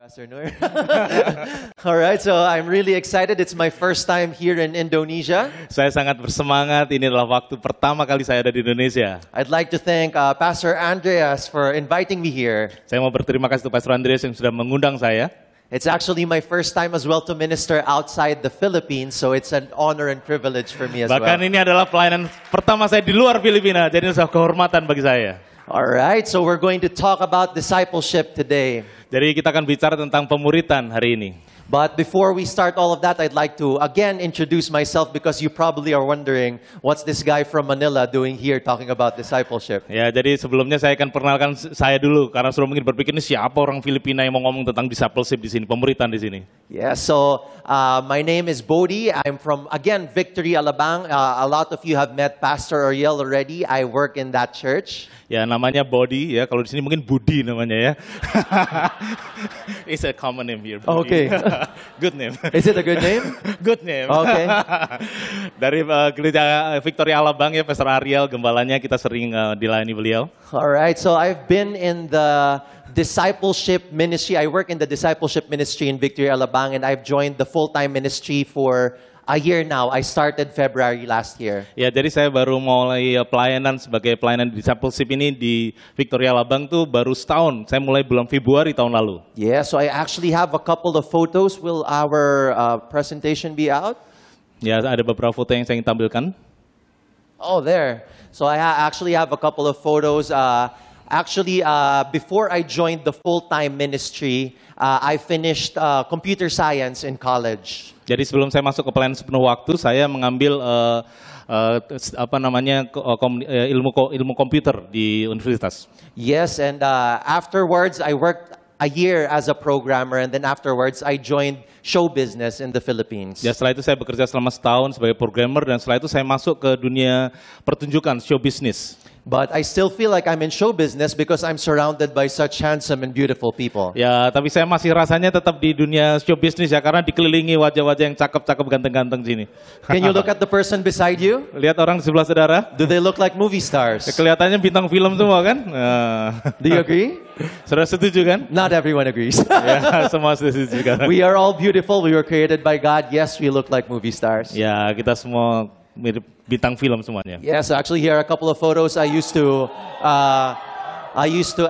Pastor Nur. All right, so I'm really excited. It's my first time here in Indonesia. Saya sangat bersemangat, ini adalah waktu pertama kali saya ada di Indonesia. I'd like to thank Pastor Andreas for inviting me here. Saya mau berterima kasih kepada Pastor Andreas yang sudah mengundang saya. It's actually my first time as well to minister outside the Philippines, so it's an honor and privilege for me as Bahkan well. ini adalah pelayanan pertama saya di luar Filipina, jadi ini sebuah kehormatan bagi saya. All right, so we're going to talk about discipleship today. Jadi kita akan bicara tentang pemuritan hari ini. But before we start all of that, I'd like to again introduce myself because you probably are wondering, what's this guy from Manila doing here talking about discipleship? Ya, jadi sebelumnya saya akan perkenalkan saya dulu karena sudah mungkin berpikir ini siapa orang Filipina yang mau ngomong tentang discipleship di sini, pemuritan di sini. Yeah, so my name is Bodhi. I'm from, again, Victory Alabang. A lot of you have met Pastor Ariel already. I work in that church. Ya, namanya Bodhi ya. Kalau di sini mungkin Budi namanya ya. It's a common name here. Budi. Okay. Good name. Is it a good name? Good name. Okay. Dari gereja Victoria Alabang ya, Pastor Ariel gembalanya, kita sering dilayani beliau. All right, so I've been in the discipleship ministry. I work in the discipleship ministry in Victory Alabang, and I've joined the full-time ministry for a year now. I started February last year. Ya, jadi saya baru mulai pelayanan sebagai pelayanan discipleship ini di Victoria Alabang tuh baru setahun. Saya mulai bulan Februari tahun lalu. Yeah, so I actually have a couple of photos. Will our presentation be out? Ya, ada beberapa foto yang saya ingin tampilkan. Oh, there. So I actually have a couple of photos. Before I joined the full-time ministry, I finished computer science in college. Jadi sebelum saya masuk ke pelayanan sepenuh waktu, saya mengambil ilmu komputer di universitas. Yes, and afterwards I worked a year as a programmer, and then afterwards I joined show business in the Philippines. Ya, setelah itu saya bekerja selama setahun sebagai programmer, dan setelah itu saya masuk ke dunia pertunjukan, show business. But I still feel like I'm in show business because I'm surrounded by such handsome and beautiful people. Ya, tapi saya masih rasanya tetap di dunia show business ya, karena dikelilingi wajah-wajah yang cakep-cakep, ganteng-ganteng sini. Can you look at the person beside you? Lihat orang di sebelah saudara. Do they look like movie stars? Kelihatannya bintang film semua kan? Do you agree? Saudara setuju kan? Not everyone agrees. Ya, semua setuju kan? We are all beautiful. We were created by God. Yes, we look like movie stars. Ya, kita semua mirip bintang film semuanya. Yes, actually here are a couple of photos. I used to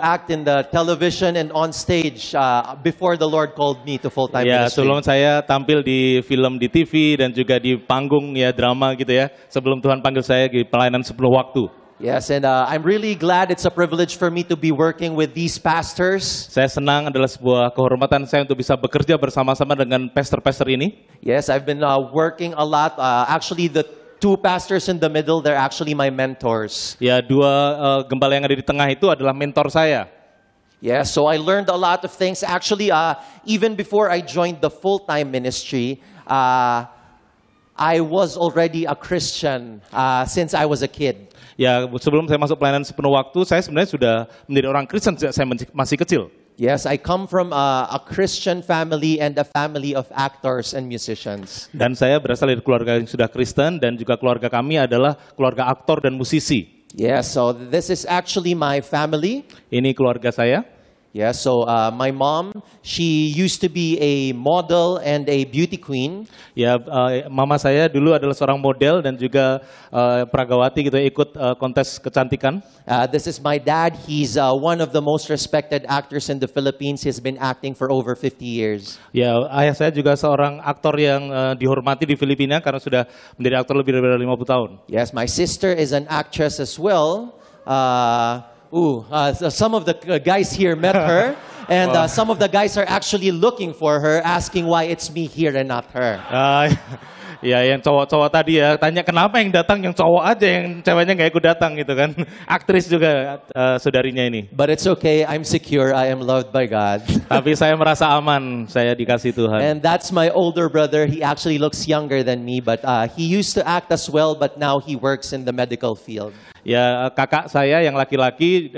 act in the television and on stage before the Lord called me to full-time Ya, ministry. sebelum saya tampil di film di TV dan juga di panggung ya, drama gitu ya. Sebelum Tuhan panggil saya di pelayanan sepenuh waktu. Yes, and I'm really glad it's a privilege for me to be working with these pastors. Saya senang, adalah sebuah kehormatan saya untuk bisa bekerja bersama-sama dengan pastor-pastor ini. Yes, I've been working a lot. Actually, the two pastors in the middle, they're actually my mentors. Ya, dua gembala yang ada di tengah itu adalah mentor saya. Yeah, so I learned a lot of things. Actually, even before I joined the full-time ministry, I was already a Christian since I was a kid. Ya, sebelum saya masuk pelayanan sepenuh waktu, saya sebenarnya sudah menjadi orang Kristen sejak saya masih kecil. Yes, I come from a Christian family and a family of actors and musicians. Dan saya berasal dari keluarga yang sudah Kristen, dan juga keluarga kami adalah keluarga aktor dan musisi. Yes, so this is actually my family. Ini keluarga saya. Yeah, so my mom, she used to be a model and a beauty queen. Ya, mama saya dulu adalah seorang model dan juga pragawati gitu, ikut kontes kecantikan. This is my dad. He's one of the most respected actors in the Philippines. He's been acting for over 50 years. Ya, ayah saya juga seorang aktor yang dihormati di Filipina karena sudah menjadi aktor lebih dari 50 tahun. Yes, my sister is an actress as well. Some of the guys here met her, and some of the guys are actually looking for her, asking why it's me here and not her. Ya, yang cowok-cowok tadi ya, tanya kenapa yang datang yang cowok aja, yang ceweknya nggak ikut datang gitu kan. Aktris juga saudarinya ini. But it's okay, I'm secure, I am loved by God. Tapi saya merasa aman, saya dikasih Tuhan. And that's my older brother. He actually looks younger than me, but he used to act as well, but now he works in the medical field. Ya, kakak saya yang laki-laki,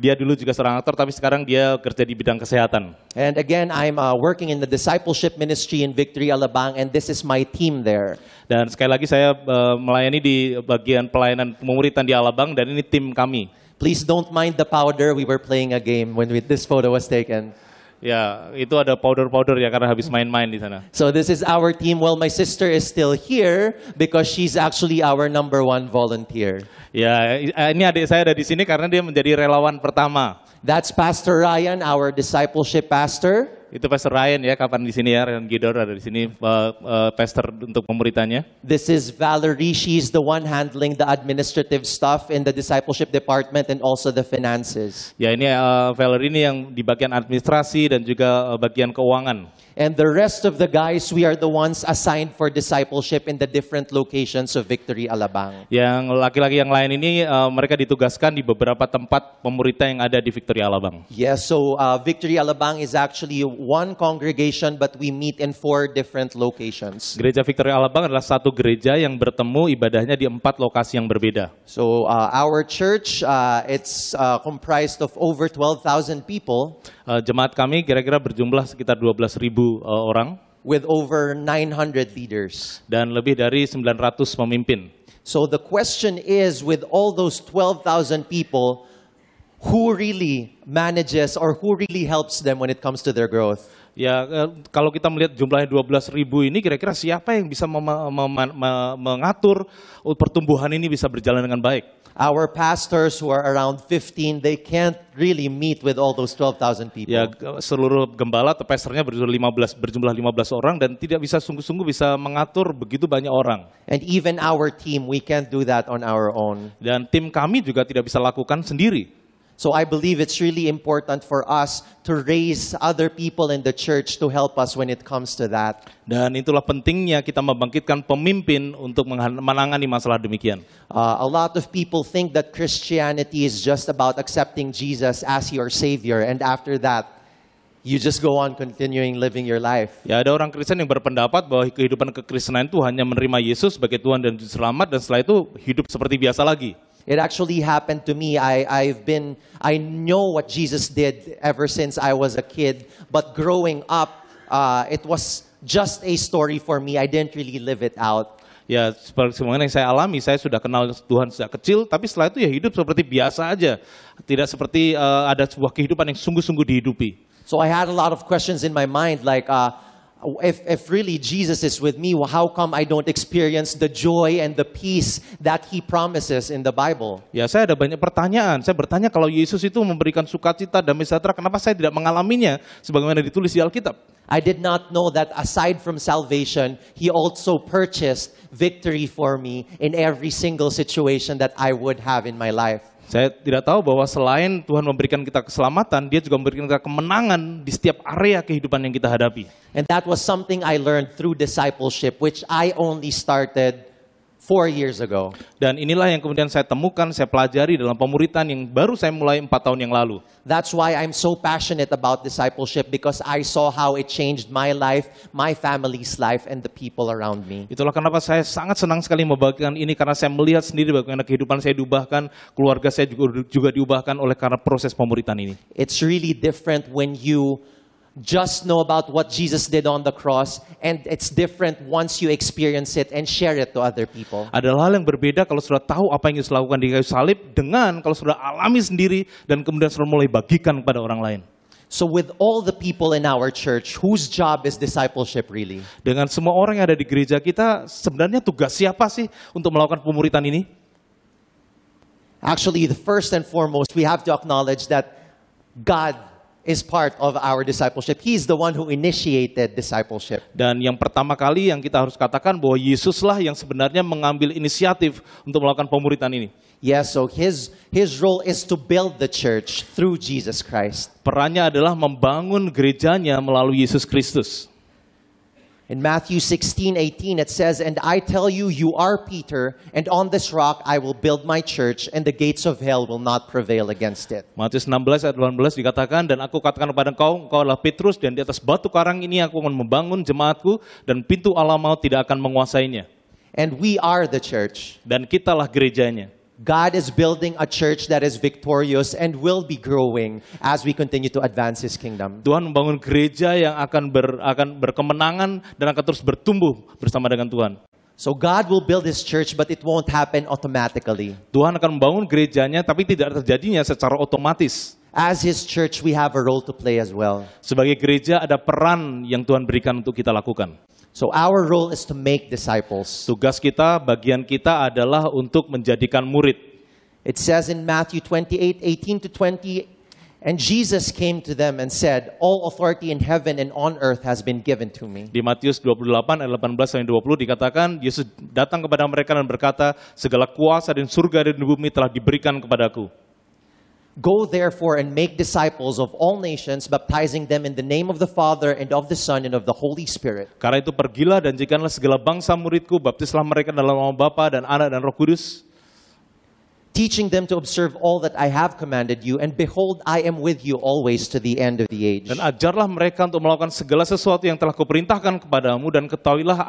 dia dulu juga seorang aktor, tapi sekarang dia kerja di bidang kesehatan. And again, I'm working in the discipleship ministry in Victory Alabang, and this is my team there. Dan sekali lagi saya melayani di bagian pelayanan pemuritan di Alabang, dan ini tim kami. Please don't mind the powder. We were playing a game when this photo was taken. Ya, itu ada powder-powder ya karena habis main-main di sana. So this is our team. Well, my sister is still here because she's actually our #1 volunteer. Ya, ini adik saya ada di sini karena dia menjadi relawan pertama. That's Pastor Ryan, our discipleship pastor. Itu Pastor Ryan ya, kapan di sini ya, Ryan Gidor ada di sini, pastor untuk pemuritannya. This is Valerie. She's the one handling the administrative stuff in the discipleship department and also the finances. Ya, ini Valerie ini yang di bagian administrasi dan juga bagian keuangan. And the rest of the guys, we are the ones assigned for discipleship in the different locations of Victory Alabang. Yang laki-laki yang lain ini mereka ditugaskan di beberapa tempat pemuritan yang ada di Victory Alabang. Yes, so Victory Alabang is actually one congregation, but we meet in 4 different locations. Gereja Victory Alabang adalah satu gereja yang bertemu ibadahnya di 4 lokasi yang berbeda. So our church, it's comprised of over 12,000 people. Jemaat kami kira-kira berjumlah sekitar 12.000 orang. With over 900 leaders. Dan lebih dari 900 pemimpin. So the question is, with all those 12,000 people, who really manages or who really helps them when it comes to their growth? Ya, kalau kita melihat jumlahnya 12.000 ini, kira-kira siapa yang bisa mengatur pertumbuhan ini bisa berjalan dengan baik? Our pastors who are around 15, they can't really meet with all those 12,000 people. Ya, seluruh gembala atau pastornya berjumlah 15 orang dan tidak bisa sungguh-sungguh bisa mengatur begitu banyak orang. And even our team, we can't do that on our own. Dan tim kami juga tidak bisa lakukan sendiri. So I believe it's really important for us to raise other people in the church to help us when it comes to that. Dan itulah pentingnya kita membangkitkan pemimpin untuk menangani masalah demikian. A lot of people think that Christianity is just about accepting Jesus as your Savior, and after that, you just go on continuing living your life. Ya, ada orang Kristen yang berpendapat bahwa kehidupan kekristenan itu hanya menerima Yesus sebagai Tuhan dan Juru Selamat, dan setelah itu hidup seperti biasa lagi. It actually happened to me. I know what Jesus did ever since I was a kid, but growing up, it was just a story for me. I didn't really live it out. Ya, seperti yang saya alami, saya sudah kenal Tuhan sejak kecil, tapi setelah itu ya hidup seperti biasa aja. Tidak seperti ada sebuah kehidupan yang sungguh-sungguh dihidupi. So I had a lot of questions in my mind, like, if really Jesus is with me, how come I don't experience the joy and the peace that He promises in the Bible? Ya, saya ada banyak pertanyaan. Saya bertanya, kalau Yesus itu memberikan sukacita, damai sejahtera, kenapa saya tidak mengalaminya sebagaimana ditulis di Alkitab? I did not know that aside from salvation, He also purchased victory for me in every single situation that I would have in my life. Saya tidak tahu bahwa selain Tuhan memberikan kita keselamatan, Dia juga memberikan kita kemenangan di setiap area kehidupan yang kita hadapi. And that was something I learned through discipleship, which I only started 4 years ago. Dan inilah yang kemudian saya temukan, saya pelajari dalam pemuritan yang baru saya mulai 4 tahun yang lalu. That's why I'm so passionate about discipleship, because I saw how it changed my life, my family's life, and the people around me. Itulah kenapa saya sangat senang sekali membagikan ini, karena saya melihat sendiri bagaimana kehidupan saya diubahkan, keluarga saya juga diubahkan oleh karena proses pemuritan ini. It's really different when you just know about what Jesus did on the cross, and it's different once you experience it and share it to other people. Ada hal yang berbeda kalau sudah tahu apa yang Yesus lakukan di kayu salib dengan kalau sudah alami sendiri dan kemudian sudah mulai bagikan kepada orang lain. So with all the people in our church, whose job is discipleship really? Dengan semua orang yang ada di gereja kita, sebenarnya tugas siapa sih untuk melakukan pemuritan ini? Actually, the first and foremost, we have to acknowledge that God is part of our discipleship. He's the one who initiated discipleship. Dan yang pertama kali yang kita harus katakan bahwa Yesuslah yang sebenarnya mengambil inisiatif untuk melakukan pemuritan ini. Yes, so his role is to build the church through Jesus Christ. Perannya adalah membangun gerejanya melalui Yesus Kristus. In Matthew 16:18 it says, "And I tell you, you are Peter, and on this rock I will build my church, and the gates of hell will not prevail against it." Matius 16 ayat 18 dikatakan, dan aku katakan kepada engkau, engkau adalah Petrus, dan di atas batu karang ini aku akan membangun jemaatku, dan pintu alam maut tidak akan menguasainya. And we are the church. Dan kitalah gerejanya. God is building a church that is victorious and will be growing as we continue to advance His kingdom. Tuhan membangun gereja yang akan berkemenangan dan akan terus bertumbuh bersama dengan Tuhan. So God will build His church, but it won't happen automatically. Tuhan akan membangun gerejanya, tapi tidak terjadinya secara otomatis. as His church, we have a role to play as well. Sebagai gereja ada peran yang Tuhan berikan untuk kita lakukan. So our role is to make disciples. Tugas kita, bagian kita adalah untuk menjadikan murid. It says in Matthew 28:18 to 20, and Jesus came to them and said, all authority in heaven and on earth has been given to me. Di Matius 28 ayat 18-20 dikatakan, Yesus datang kepada mereka dan berkata, segala kuasa di surga dan di bumi telah diberikan kepadaku. Go therefore and make disciples of all nations, baptizing them in the name of the Father and of the Son and of the Holy Spirit. Karena itu pergilah dan jadikanlah segala bangsa muridku, baptislah mereka dalam nama Bapa dan Anak dan Roh Kudus, teaching them to observe all that I have commanded you, and behold, I am with you always to the end of the age. dan ajarlah mereka untuk melakukan segala sesuatu yang telah kuperintahkan kepadamu, dan ketahuilah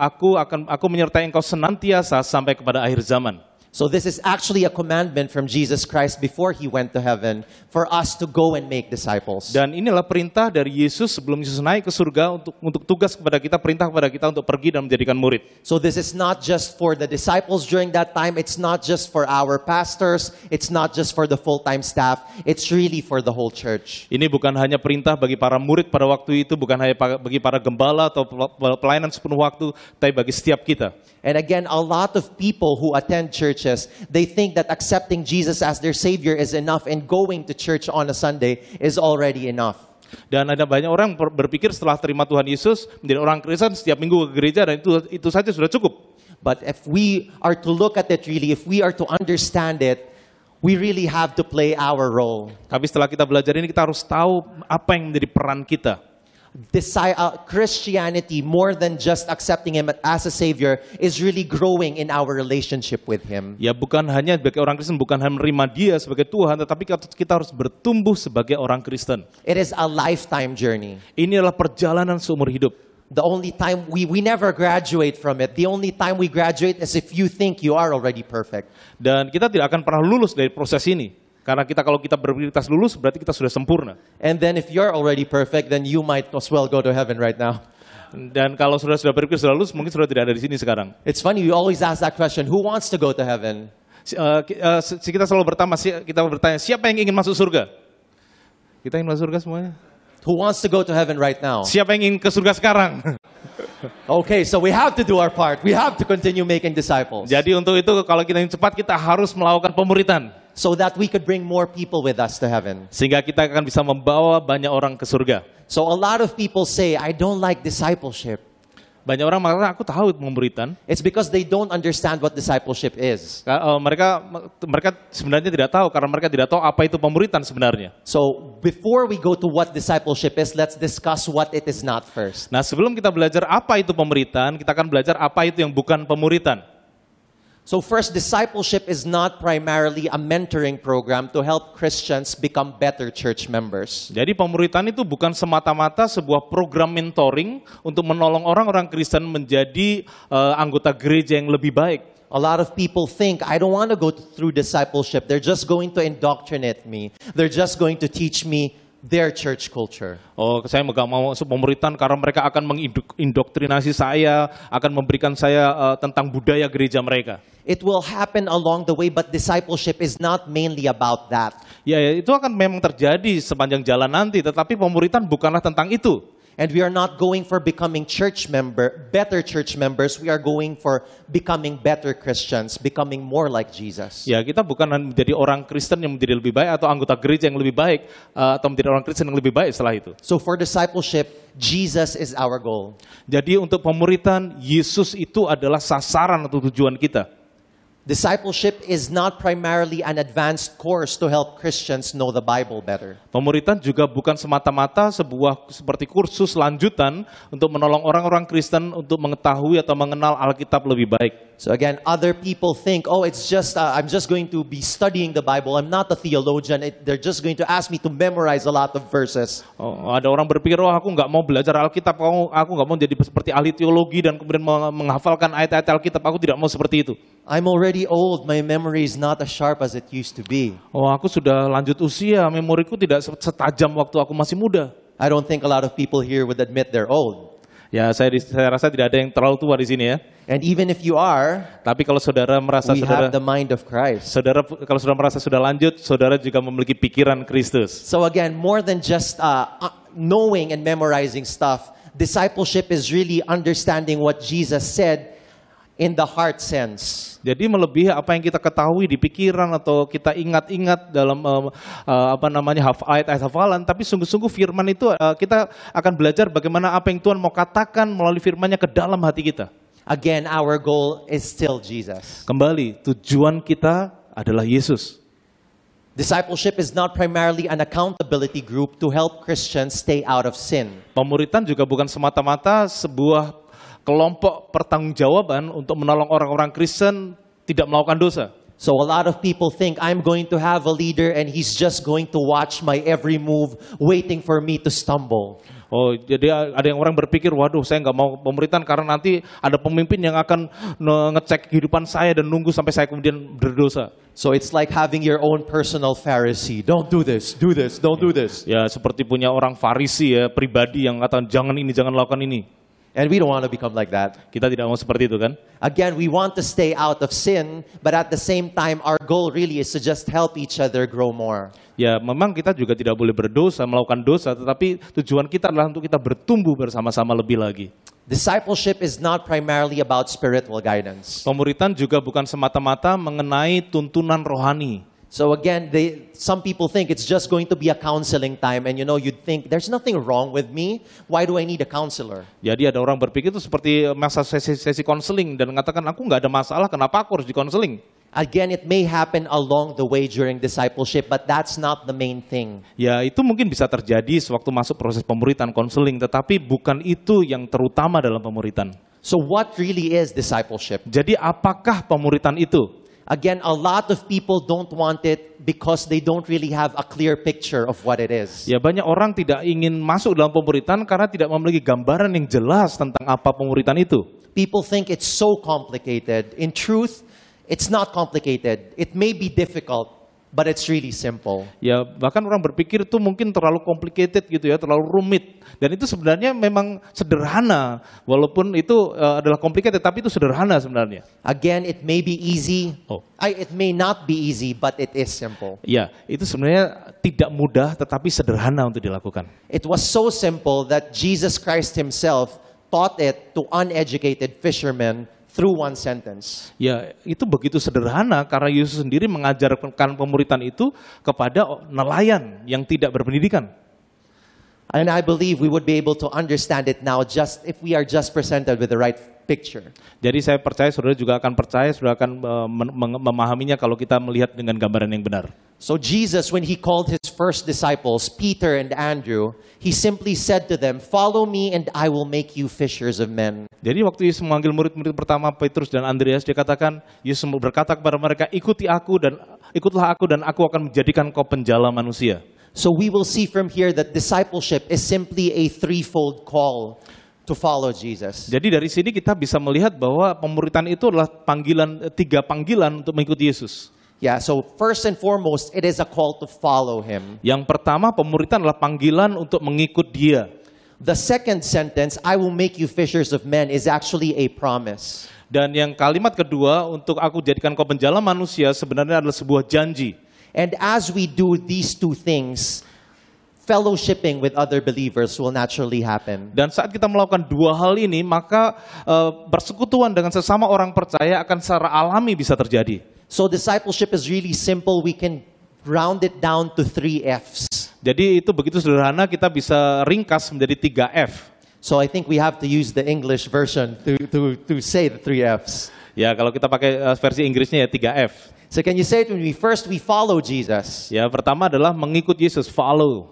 aku menyertai engkau senantiasa sampai kepada akhir zaman. So this is actually a commandment from Jesus Christ before He went to heaven for us to go and make disciples. Dan inilah perintah dari Yesus sebelum Yesus naik ke surga untuk tugas kepada kita, perintah kepada kita untuk pergi dan menjadikan murid. So this is not just for the disciples during that time. It's not just for our pastors. It's not just for the full-time staff. It's really for the whole church. Ini bukan hanya perintah bagi para murid pada waktu itu, bukan hanya bagi para gembala atau pelayanan sepenuh waktu, tapi bagi setiap kita. And again, a lot of people who attend churches, they think that accepting Jesus as their Savior is enough and going to church on a Sunday is already enough. Dan ada banyak orang berpikir setelah terima Tuhan Yesus menjadi orang Kristen setiap minggu ke gereja dan itu saja sudah cukup. But if we are to look at it really, if we are to understand it, we really have to play our role. Tapi setelah kita belajar ini, kita harus tahu apa yang menjadi peran kita. Christianity, more than just accepting Him as a Savior, is really growing in our relationship with Him. Ya, bukan hanya sebagai orang Kristen, bukan hanya menerima Dia sebagai Tuhan, tetapi kita harus bertumbuh sebagai orang Kristen. It is a lifetime journey. Ini adalah perjalanan seumur hidup. The only time we never graduate from it. The only time we graduate is if you think you are already perfect. Dan kita tidak akan pernah lulus dari proses ini. Karena kalau kita berpikir kita lulus, berarti kita sudah sempurna. And then if you're already perfect, then you might as well go to heaven right now. Dan kalau sudah berpikir sudah lulus, mungkin sudah tidak ada di sini sekarang. It's funny, we always ask that question, who wants to go to heaven? Kita selalu bertanya, siapa yang ingin masuk surga? Kita ingin masuk surga semuanya? Who wants to go to heaven right now? Siapa yang ingin ke surga sekarang? Okay, so we have to do our part. We have to continue making disciples. Jadi untuk itu, kalau kita ingin cepat, kita harus melakukan pemuritan. So that we could bring more people with us to heaven. Sehingga kita akan bisa membawa banyak orang ke surga. So a lot of people say, I don't like discipleship. Banyak orang mengatakan, aku tahu pemuritan. It's because they don't understand what discipleship is. Mereka sebenarnya tidak tahu, karena mereka tidak tahu apa itu pemuritan sebenarnya. So before we go to what discipleship is, let's discuss what it is not first. Nah, sebelum kita belajar apa itu pemuritan, kita akan belajar apa itu yang bukan pemuritan. So first, discipleship is not primarily a mentoring program to help Christians become better church members. Jadi pemuritan itu bukan semata-mata sebuah program mentoring untuk menolong orang-orang Kristen menjadi anggota gereja yang lebih baik. A lot of people think, I don't want to go through discipleship. They're just going to indoctrinate me. They're just going to teach me their church culture. Oh, saya nggak mau masuk pemuritan karena mereka akan mengindoktrinasi saya, akan memberikan saya tentang budaya gereja mereka. It will happen along the way, but discipleship is not mainly about that. Ya, itu akan memang terjadi sepanjang jalan nanti, tetapi pemuritan bukanlah tentang itu. And we are not going for becoming better church members. We are going for becoming better Christians, becoming more like Jesus. Ya, kita bukan menjadi orang Kristen yang menjadi lebih baik atau anggota gereja yang lebih baik atau menjadi orang Kristen yang lebih baik setelah itu. So for discipleship, Jesus is our goal. Jadi untuk pemuritan, Yesus itu adalah sasaran atau tujuan kita. Discipleship is not primarily an advanced course to help Christians know the Bible better. Pemuritan juga bukan semata-mata sebuah seperti kursus lanjutan untuk menolong orang-orang Kristen untuk mengetahui atau mengenal Alkitab lebih baik. So again, other people think, oh, it's just I'm just going to be studying the Bible. I'm not a theologian. They're just going to ask me to memorize a lot of verses. Oh, ada orang berpikir, oh aku nggak mau belajar Alkitab, aku nggak mau jadi seperti ahli teologi dan kemudian menghafalkan ayat-ayat Alkitab. Aku tidak mau seperti itu. I'm already old. My memory is not as sharp as it used to be. Oh, aku sudah lanjut usia, memoriku tidak setajam waktu aku masih muda. I don't think a lot of people here would admit they're old. Ya, saya rasa tidak ada yang terlalu tua di sini ya. And even if you are, Tapi kalau saudara merasa we have the mind of Christ. kalau saudara merasa sudah lanjut, saudara juga memiliki pikiran Kristus. So again, more than just knowing and memorizing stuff, discipleship is really understanding what Jesus said in the heart sense. Jadi melebihi apa yang kita ketahui di pikiran atau kita ingat-ingat dalam ayat-ayat hafalan, tapi sungguh-sungguh firman itu kita akan belajar bagaimana apa yang Tuhan mau katakan melalui firman-Nya ke dalam hati kita. Again, our goal is still Jesus. Kembali, tujuan kita adalah Yesus. Discipleship is not primarily an accountability group to help Christians stay out of sin. Pemuritan juga bukan semata-mata sebuah kelompok pertanggungjawaban untuk menolong orang-orang Kristen tidak melakukan dosa. So a lot of people think I'm going to have a leader and he's just going to watch my every move, waiting for me to stumble. Oh, jadi ada yang orang berpikir, waduh, saya nggak mau pemuritan karena nanti ada pemimpin yang akan ngecek kehidupan saya dan nunggu sampai saya kemudian berdosa. So it's like having your own personal Pharisee. Don't do this, don't do this. Ya, seperti punya orang Farisi ya, pribadi yang katakan jangan ini, jangan lakukan ini. And we don't want to become like that. Kita tidak mau seperti itu kan? Again, we want to stay out of sin, but at the same time, our goal really is to just help each other grow more. Ya, memang kita juga tidak boleh berdosa, melakukan dosa, tetapi tujuan kita adalah untuk kita bertumbuh bersama-sama lebih lagi. Discipleship is not primarily about spiritual guidance. Pemuritan juga bukan semata-mata mengenai tuntunan rohani. So again, some people think it's just going to be a counseling time, and you'd think there's nothing wrong with me. Why do I need a counselor? Jadi ada orang berpikir itu seperti masa sesi konseling dan mengatakan aku nggak ada masalah, kenapa aku harus dikonseling? Again, it may happen along the way during discipleship, but that's not the main thing. Ya, itu mungkin bisa terjadi sewaktu masuk proses pemuritan konseling, tetapi bukan itu yang terutama dalam pemuritan. So what really is discipleship? Jadi apakah pemuritan itu? Again, a lot of people don't want it because they don't really have a clear picture of what it is. Ya, banyak orang tidak ingin masuk dalam pemuritan karena tidak memiliki gambaran yang jelas tentang apa pemuritan itu. People think it's so complicated. In truth, it's not complicated. It may be difficult, but it's really simple. Ya, bahkan orang berpikir itu mungkin terlalu complicated gitu ya, terlalu rumit. Dan itu sebenarnya memang sederhana, walaupun itu adalah complicated, tapi itu sederhana sebenarnya. Again, it may be easy. It may not be easy, but it is simple. Ya, itu sebenarnya tidak mudah, tetapi sederhana untuk dilakukan. It was so simple that Jesus Christ himself taught it to uneducated fishermen through one sentence. Ya, itu begitu sederhana karena Yesus sendiri mengajarkan pemuritan itu kepada nelayan yang tidak berpendidikan. And I believe we would be able to understand it now just if we are just presented with the right picture. Jadi saya percaya saudara juga akan percaya, saudara akan memahaminya kalau kita melihat dengan gambaran yang benar. So Jesus, when he called his first disciples, Peter and Andrew, he simply said to them, "Follow me and I will make you fishers of men." Jadi waktu Yesus memanggil murid-murid pertama Petrus dan Andreas, dia katakan, Yesus berkata kepada mereka, ikutlah aku dan aku akan menjadikan kau penjala manusia. So we will see from here that discipleship is simply a threefold call to follow Jesus. Jadi dari sini kita bisa melihat bahwa pemuritan itu adalah tiga panggilan untuk mengikuti Yesus. Yeah, so first and foremost, it is a call to follow him. Yang pertama, pemuritan adalah panggilan untuk mengikut dia. The second sentence, I will make you fishers of men, is actually a promise. Dan yang kalimat kedua, untuk aku jadikan kau penjala manusia, sebenarnya adalah sebuah janji. And as we do these two things, fellowshipping with other believers will naturally happen. Dan saat kita melakukan dua hal ini, maka persekutuan dengan sesama orang percaya akan secara alami bisa terjadi. So discipleship is really simple. We can round it down to 3 F's. Jadi itu begitu sederhana, kita bisa ringkas menjadi 3 F. So I think we have to use the English version to say the 3 F's. Ya, kalau kita pakai versi Inggrisnya ya 3 F. So can you say it with me? First, we follow Jesus. Ya, pertama adalah mengikut Yesus, follow.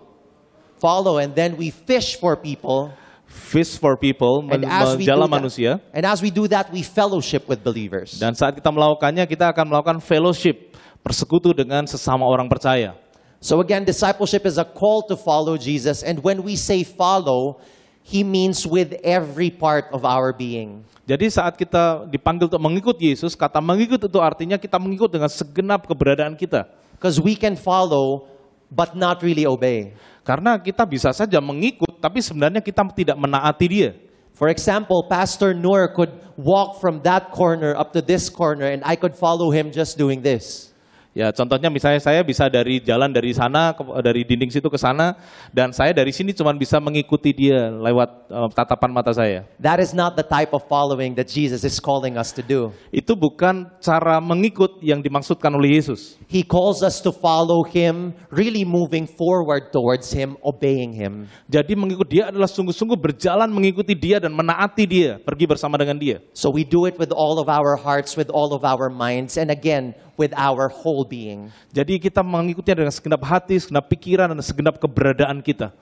Follow, and then we fish for people. Fish for people, menjala manusia. And as we do that, we fellowship with believers. Dan saat kita melakukannya, kita akan melakukan fellowship, persekutu dengan sesama orang percaya. So again, discipleship is a call to follow Jesus. And when we say follow, he means with every part of our being. Jadi saat kita dipanggil untuk mengikut Yesus, kata mengikut itu artinya kita mengikut dengan segenap keberadaan kita. Because we can follow, but not really obey. Karena kita bisa saja mengikut, tapi sebenarnya kita tidak menaati dia. For example, Pastor Noor could walk from that corner up to this corner and I could follow him just doing this. Ya, contohnya misalnya saya bisa dari jalan dari sana, dari dinding situ ke sana, dan saya dari sini cuma bisa mengikuti dia lewat tatapan mata saya. That is not the type of following that Jesus is calling us to do. Itu bukan cara mengikut yang dimaksudkan oleh Yesus. He calls us to follow him, really moving forward towards him, obeying him. Jadi mengikut dia adalah sungguh-sungguh berjalan mengikuti dia dan menaati dia, pergi bersama dengan dia. So we do it with all of our hearts, with all of our minds, and again, with our whole being. Jadi kita mengikutinya dengan segenap hati, segenap pikiran, dan segenap keberadaan kita.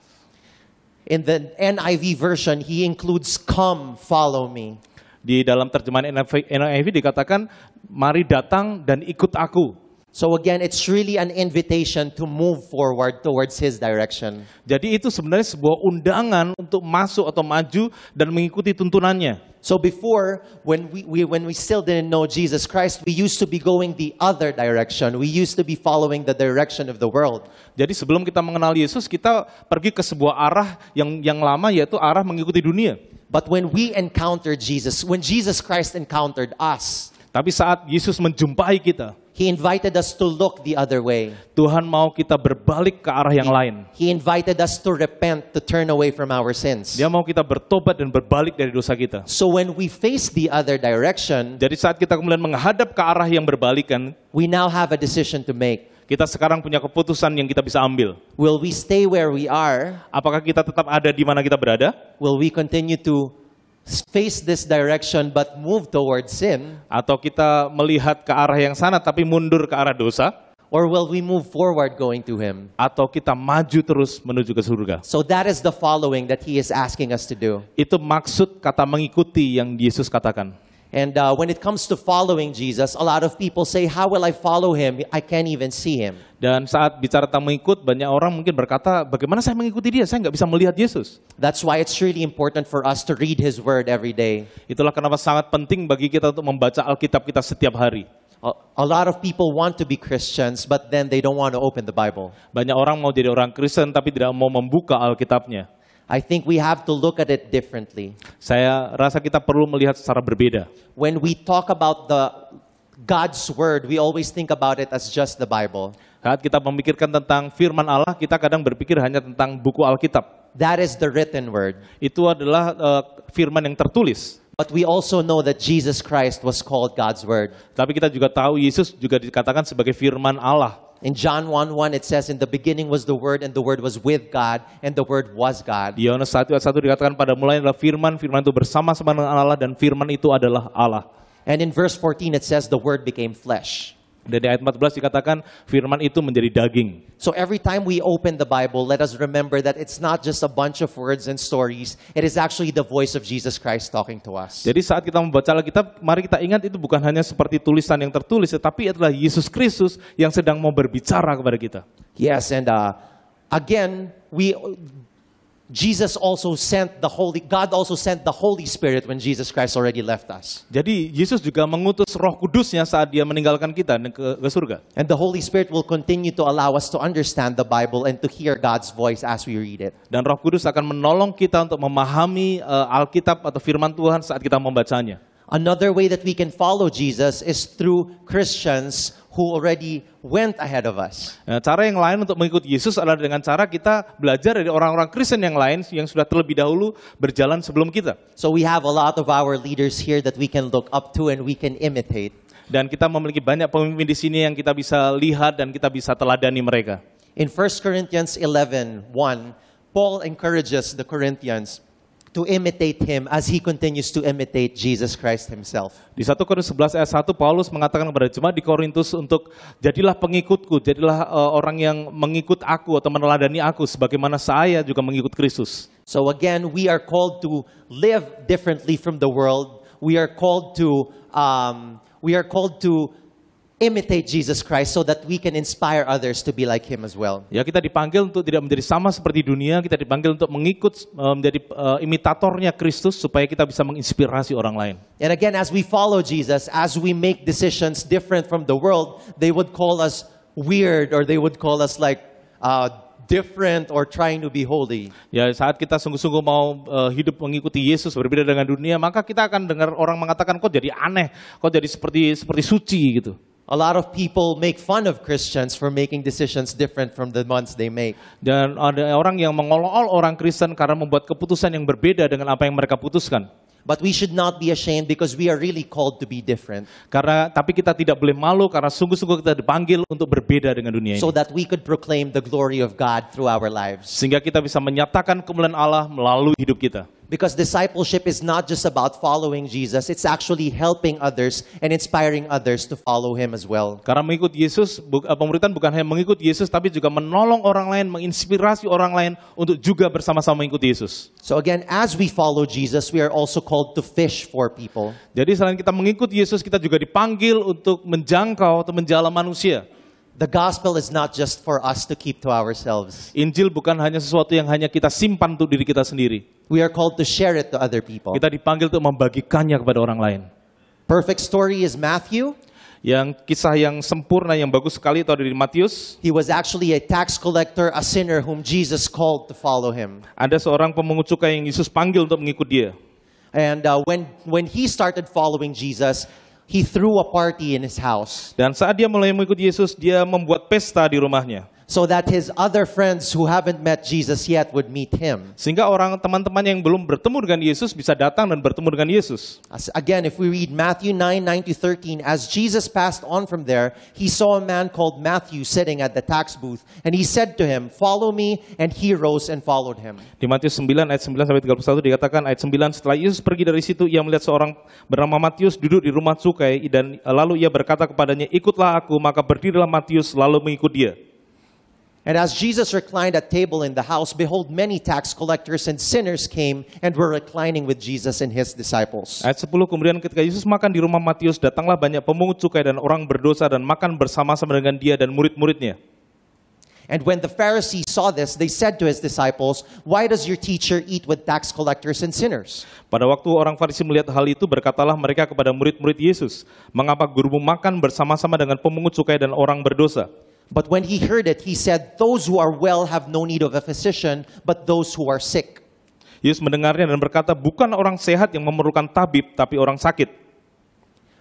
In the NIV version, he includes, come, follow me. Di dalam terjemahan NIV dikatakan, mari datang dan ikut aku. So again, it's really an invitation to move forward towards his direction. Jadi itu sebenarnya sebuah undangan untuk masuk atau maju dan mengikuti tuntunannya. So before, when we still didn't know Jesus Christ, we used to be going the other direction. We used to be following the direction of the world. Jadi sebelum kita mengenal Yesus, kita pergi ke sebuah arah yang lama, yaitu arah mengikuti dunia. But when we encountered Jesus, when Jesus Christ encountered us, Tapi saat Yesus menjumpai kita, he invited us to look the other way. Tuhan mau kita berbalik ke arah yang lain. He invited us to repent, to turn away from our sins. Dia mau kita bertobat dan berbalik dari dosa kita. So when we face the other direction, Jadi saat kita kemudian menghadap ke arah yang berbalikan, we now have a decision to make. kita sekarang punya keputusan yang kita bisa ambil. Will we stay where we are? Apakah kita tetap ada di mana kita berada? Will we continue to face this direction but move towards sin? Atau kita melihat ke arah yang sana tapi mundur ke arah dosa? Or will we move forward going to him? Atau kita maju terus menuju ke surga? So that is the following that he is asking us to do. Itu maksud kata mengikuti yang Yesus katakan. And when it comes to following Jesus, a lot of people say, how will I follow him? I can't even see him. Dan saat bicara tentang mengikut, banyak orang mungkin berkata, bagaimana saya mengikuti dia? Saya nggak bisa melihat Yesus. That's why it's really important for us to read his word every day. Itulah kenapa sangat penting bagi kita untuk membaca Alkitab kita setiap hari. A lot of people want to be Christians, but then they don't want to open the Bible. Banyak orang mau jadi orang Kristen tapi tidak mau membuka Alkitabnya. I think we have to look at it differently. Saya rasa kita perlu melihat secara berbeda. When we talk about God's word, we always think about it as just the Bible. Saat kita memikirkan tentang firman Allah, kita kadang berpikir hanya tentang buku Alkitab. That is the written word. Itu adalah firman yang tertulis. But we also know that Jesus Christ was called God's word. Tapi kita juga tahu Yesus juga dikatakan sebagai firman Allah. In John 1:1 it says, in the beginning was the Word, and the Word was with God, and the Word was God. Di Yohanes 1:1 dikatakan pada mulanya adalah firman, firman itu bersama-sama dengan Allah, dan firman itu adalah Allah. And in verse 14 it says, the Word became flesh. Dan di ayat 14 dikatakan firman itu menjadi daging. So every time we open the Bible, let us remember that it's not just a bunch of words and stories. It is actually the voice of Jesus Christ talking to us. Jadi saat kita membaca Alkitab, mari kita ingat itu bukan hanya seperti tulisan yang tertulis, tetapi adalah Yesus Kristus yang sedang mau berbicara kepada kita. Yes, and again, God also sent the Holy Spirit when Jesus Christ already left us. Jadi Yesus juga mengutus Roh Kudusnya saat dia meninggalkan kita dan ke surga. And the Holy Spirit will continue to allow us to understand the Bible and to hear God's voice as we read it. Dan Roh Kudus akan menolong kita untuk memahami Alkitab atau firman Tuhan saat kita membacanya. Another way that we can follow Jesus is through Christians who already went ahead of us. Nah, cara yang lain untuk mengikuti Yesus adalah dengan cara kita belajar dari orang-orang Kristen yang lain yang sudah terlebih dahulu berjalan sebelum kita. So we have a lot of our leaders here that we can look up to and we can imitate. Dan kita memiliki banyak pemimpin di sini yang kita bisa lihat dan kita bisa teladani mereka. In 1 Corinthians 11:1, Paul encourages the Corinthians to imitate him as he continues to imitate Jesus Christ himself. Di 1 Korintus 11 ayat 1 Paulus mengatakan kepada jemaat di Korintus untuk jadilah pengikutku, jadilah orang yang mengikut aku atau meneladani aku sebagaimana saya juga mengikut Kristus. So again, we are called to live differently from the world. We are called to imitate Jesus Christ so that we can inspire others to be like him as well. Ya, kita dipanggil untuk tidak menjadi sama seperti dunia, kita dipanggil untuk mengikut menjadi imitatornya Kristus supaya kita bisa menginspirasi orang lain. And again, as we follow Jesus, as we make decisions different from the world, they would call us weird or they would call us like different or trying to be holy. Ya, saat kita sungguh-sungguh mau hidup mengikuti Yesus berbeda dengan dunia, maka kita akan dengar orang mengatakan kok jadi aneh, kok jadi seperti suci gitu. A lot of people make fun of Christians for making decisions different from the ones they make. Dan ada orang yang mengolok-olok orang Kristen karena membuat keputusan yang berbeda dengan apa yang mereka putuskan. But we should not be ashamed because we are really called to be different. Tapi kita tidak boleh malu karena sungguh-sungguh kita dipanggil untuk berbeda dengan dunia ini. So that we could proclaim the glory of God through our lives. Sehingga kita bisa menyatakan kemuliaan Allah melalui hidup kita. Because discipleship is not just about following Jesus, it's actually helping others and inspiring others to follow Him as well. Karena mengikut Yesus, pemuridan bukan hanya mengikut Yesus, tapi juga menolong orang lain, menginspirasi orang lain untuk juga bersama-sama mengikuti Yesus. So again, as we follow Jesus, we are also called to fish for people. Jadi selain kita mengikut Yesus, kita juga dipanggil untuk menjangkau atau menjala manusia. The gospel is not just for us to keep to ourselves. Injil bukan hanya sesuatu yang hanya kita simpan untuk diri kita sendiri. We are called to share it to other people. Kita dipanggil untuk membagikannya kepada orang lain. Perfect story is Matthew. Yang kisah yang sempurna, yang bagus sekali itu ada di Matius. He was actually a tax collector, a sinner whom Jesus called to follow Him. Ada seorang pemungut cukai yang Yesus panggil untuk mengikut dia. And when he started following Jesus, he threw a party in his house Dan saat dia mulai mengikuti Yesus, dia membuat pesta di rumahnya. so that his other friends who haven't met Jesus yet would meet him. Sehingga teman-teman yang belum bertemu dengan Yesus bisa datang dan bertemu dengan Yesus. Again, if we read Matthew 9:9-13, as Jesus passed on from there, he saw a man called Matthew sitting at the tax booth, and he said to him, "Follow me," and he rose and followed him. Di Matius 9 ayat 9 sampai 31 dikatakan ayat 9, setelah Yesus pergi dari situ, ia melihat seorang bernama Matius duduk di rumah cukai, dan lalu ia berkata kepadanya, "Ikutlah aku," maka berdirilah Matius lalu mengikut dia. And as Jesus reclined at table in the house, behold, many tax collectors and sinners came and were reclining with Jesus and his disciples. Ayat 10, kemudian ketika Yesus makan di rumah Matius, datanglah banyak pemungut cukai dan orang berdosa dan makan bersama-sama dengan dia dan murid-muridnya. And when the Pharisees saw this, they said to his disciples, "Why does your teacher eat with tax collectors and sinners?" Pada waktu orang Farisi melihat hal itu, berkatalah mereka kepada murid-murid Yesus, "Mengapa gurumu makan bersama-sama dengan pemungut cukai dan orang berdosa?" But when he heard it, he said, "Those who are well have no need of a physician, but those who are sick." Yesus mendengarnya dan berkata, "Bukan orang sehat yang memerlukan tabib, tapi orang sakit.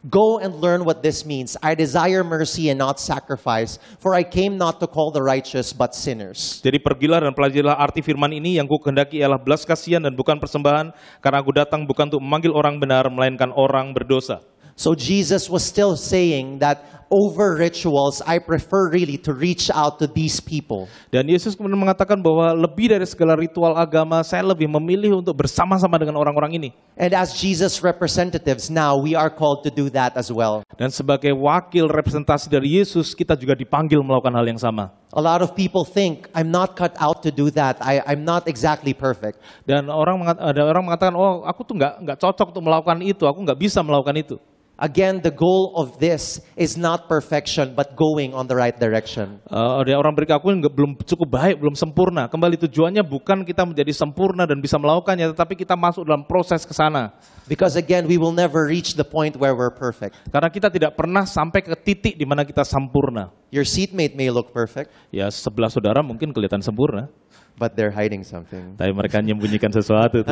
Go and learn what this means. I desire mercy and not sacrifice, for I came not to call the righteous, but sinners." Jadi pergilah dan pelajarilah arti firman ini, yang ku kehendaki ialah belas kasihan dan bukan persembahan, karena aku datang bukan untuk memanggil orang benar, melainkan orang berdosa." So Jesus was still saying that over rituals, I prefer really to reach out to these people. Dan Yesus kemudian mengatakan bahwa lebih dari segala ritual agama, saya lebih memilih untuk bersama-sama dengan orang-orang ini. And as Jesus' representatives now, we are called to do that as well. Dan sebagai wakil representasi dari Yesus, kita juga dipanggil melakukan hal yang sama. A lot of people think, I'm not cut out to do that. I'm not exactly perfect. Dan ada orang mengatakan, oh aku tuh nggak cocok untuk melakukan itu, aku nggak bisa melakukan itu. Again, the goal of this is not perfection, but going on the right direction. Ada orang berkata, aku belum cukup baik, belum sempurna. Kembali tujuannya bukan kita menjadi sempurna dan bisa melakukannya, tetapi kita masuk dalam proses ke sana. Because again, we will never reach the point where we're perfect. Karena kita tidak pernah sampai ke titik di mana kita sempurna. Your seatmate may look perfect, Ya, sebelah saudara mungkin kelihatan sempurna, but they're hiding something. tapi mereka menyembunyikan sesuatu.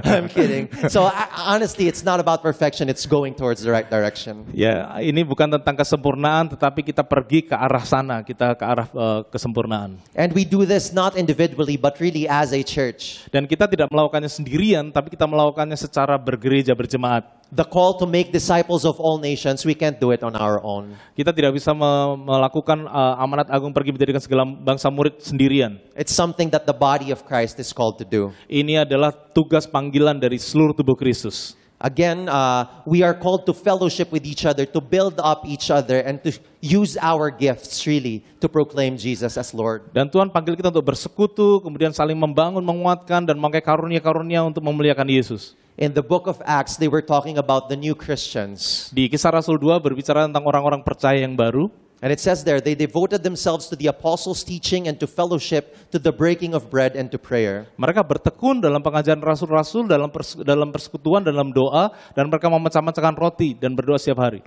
I'm kidding. So honestly, it's not about perfection. It's going towards the right direction. Ya, ini bukan tentang kesempurnaan, tetapi kita pergi ke arah sana, kita ke arah kesempurnaan. And we do this not individually, but really as a church. Dan kita tidak melakukannya sendirian, tapi kita melakukannya secara bergereja, berjemaat. The call to make disciples of all nations, we can't do it on our own. Kita tidak bisa melakukan amanat agung pergi menjadikan segala bangsa murid sendirian. It's something that the body of Christ is called to do. Ini adalah tugas panggilan dari seluruh tubuh Kristus. Again, we are called to fellowship with each other, to build up each other, and to use our gifts really to proclaim Jesus as Lord. Dan Tuhan panggil kita untuk bersekutu, kemudian saling membangun, menguatkan, dan memakai karunia-karunia untuk memuliakan Yesus. In the book of Acts, they were talking about the new Christians. Di Kisah Rasul 2 berbicara tentang orang-orang percaya yang baru. And it says there, they devoted themselves to the apostles' teaching and to fellowship, to the breaking of bread and to prayer. Mereka bertekun dalam pengajaran rasul-rasul, dalam persekutuan, dalam doa, dan mereka memecah-mecahkan roti dan berdoa setiap hari.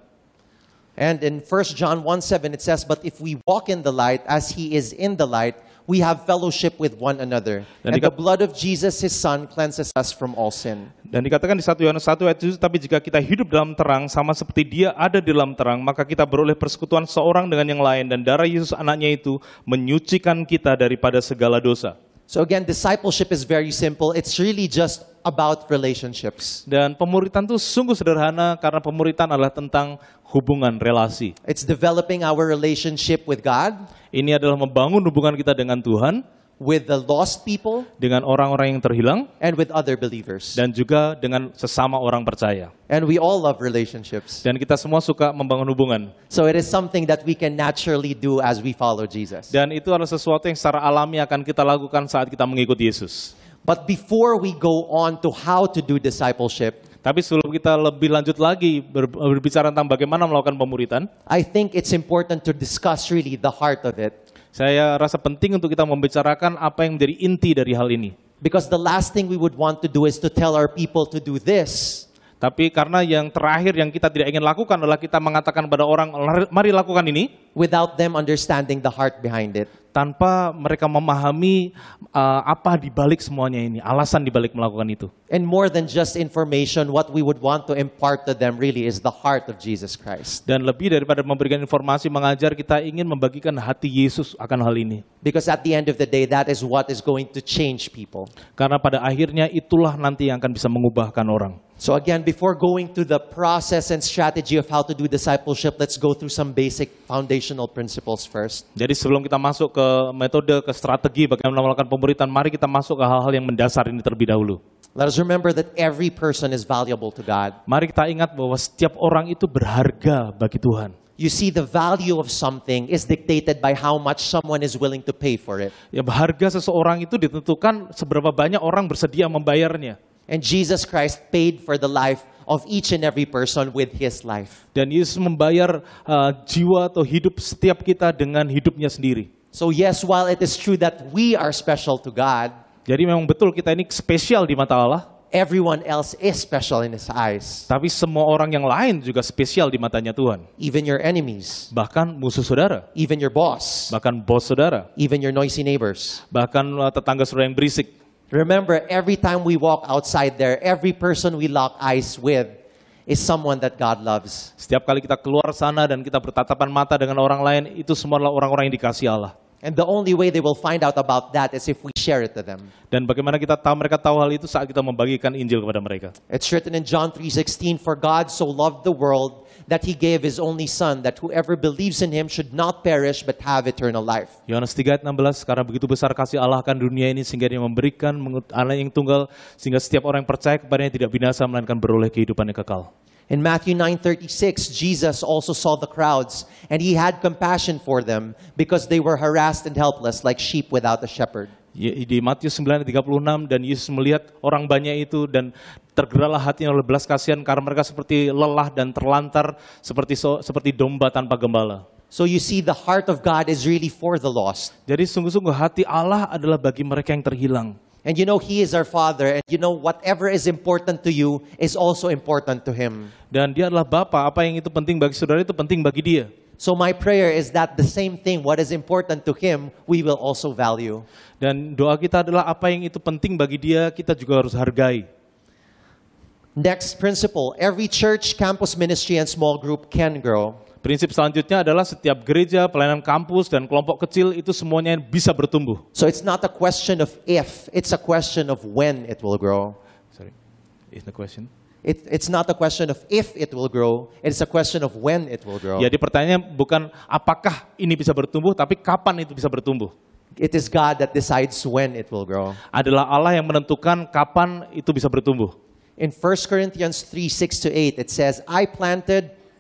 And in 1 John 1:7 it says, "But if we walk in the light as he is in the light, we have fellowship with one another. Dan And the blood of Jesus, his son, cleanses us from all sin. Dan dikatakan di 1 Yohanes 1 ayat 7, tapi jika kita hidup dalam terang, sama seperti dia ada di dalam terang, maka kita beroleh persekutuan seorang dengan yang lain, dan darah Yesus anaknya itu menyucikan kita daripada segala dosa. So again, discipleship is very simple. It's really just about relationships. Dan pemuritan itu sungguh sederhana, karena pemuritan adalah tentang hubungan, relasi. It's developing our relationship with God, Ini adalah membangun hubungan kita dengan Tuhan, with the lost people, dengan orang-orang yang terhilang, and with other believers. dan juga dengan sesama orang percaya. And we all love relationships. Dan kita semua suka membangun hubungan. So it is something that we can naturally do as we follow Jesus. Dan itu adalah sesuatu yang secara alami akan kita lakukan saat kita mengikuti Yesus. But before we go on to how to do discipleship, Tapi sebelum kita lebih lanjut lagi berbicara tentang bagaimana melakukan pemuritan, I think it's important to discuss really the heart of it. saya rasa penting untuk kita membicarakan apa yang menjadi inti dari hal ini. Because the last thing we would want to do is to tell our people to do this. Tapi karena yang terakhir yang kita tidak ingin lakukan adalah kita mengatakan pada orang, mari lakukan ini, Without them understanding the heart behind it. tanpa mereka memahami apa dibalik semuanya ini, alasan dibalik melakukan itu. And more than just information, what we would want to impart to them really is the heart of Jesus Christ. Dan lebih daripada memberikan informasi, mengajar, kita ingin membagikan hati Yesus akan hal ini. Because at the end of the day, that is what is going to change people. Karena pada akhirnya itulah nanti yang akan bisa mengubahkan orang. So again, before going to the process and strategy of how to do discipleship, let's go through some basic foundational principles first. Jadi sebelum kita masuk ke metode, ke strategi bagaimana melakukan pemuritan, mari kita masuk ke hal-hal yang mendasar ini terlebih dahulu. Let us remember that every person is valuable to God. Mari kita ingat bahwa setiap orang itu berharga bagi Tuhan. You see, the value of something is dictated by how much someone is willing to pay for it. Ya, harga seseorang itu ditentukan seberapa banyak orang bersedia membayarnya. And Jesus Christ paid for the life of each and every person with his life. Dan Yesus membayar jiwa atau hidup setiap kita dengan hidupnya sendiri. So yes, while it is true that we are special to God, Jadi memang betul kita ini spesial di mata Allah, everyone else is special in his eyes. tapi semua orang yang lain juga spesial di matanya Tuhan. Even your enemies, Bahkan musuh saudara, even your boss, bahkan bos saudara, even your noisy neighbors. bahkan tetangga saudara yang berisik. Remember, every time we walk outside there, every person we lock eyes with is someone that God loves. Setiap kali kita keluar sana dan kita bertatapan mata dengan orang lain, itu semua adalah orang-orang yang dikasihi Allah. And the only way they will find out about that is if we share it to them. Dan bagaimana mereka tahu hal itu saat kita membagikan Injil kepada mereka. It's written in John 3:16, "For God so loved the world that he gave his only son, that whoever believes in him should not perish but have eternal life." Yohanes 3 ayat 16, karena begitu besar kasih Allah akan dunia ini sehingga dia memberikan anak yang tunggal, sehingga setiap orang yang percaya kepadanya tidak binasa melainkan beroleh kehidupan yang kekal. In Matthew 9:36, Jesus also saw the crowds, and he had compassion for them because they were harassed and helpless like sheep without a shepherd. Di Matius 9 ayat 36, dan Yesus melihat orang banyak itu dan tergeraklah hatinya oleh belas kasihan karena mereka seperti lelah dan terlantar seperti domba tanpa gembala. So you see, the heart of God is really for the lost. Jadi sungguh-sungguh hati Allah adalah bagi mereka yang terhilang. And you know, he is our Father, and you know, whatever is important to you is also important to him. Dan dia adalah Bapa, apa yang itu penting bagi saudara itu penting bagi dia. So my prayer is that the same thing, what is important to him, we will also value. Dan doa kita adalah apa yang itu penting bagi dia, kita juga harus hargai. Next principle, every church, campus ministry, and small group can grow. Prinsip selanjutnya adalah setiap gereja, pelayanan kampus, dan kelompok kecil itu semuanya bisa bertumbuh. So it's not a question of if, it's a question of when it will grow. Sorry, is the question? It's not a question of if it will grow, it's a question of when it will grow. Jadi pertanyaannya bukan apakah ini bisa bertumbuh, tapi kapan itu bisa bertumbuh. It is God that decides when it will grow. Adalah Allah yang menentukan kapan itu bisa bertumbuh. In 1 Corinthians 3:6-8, it says,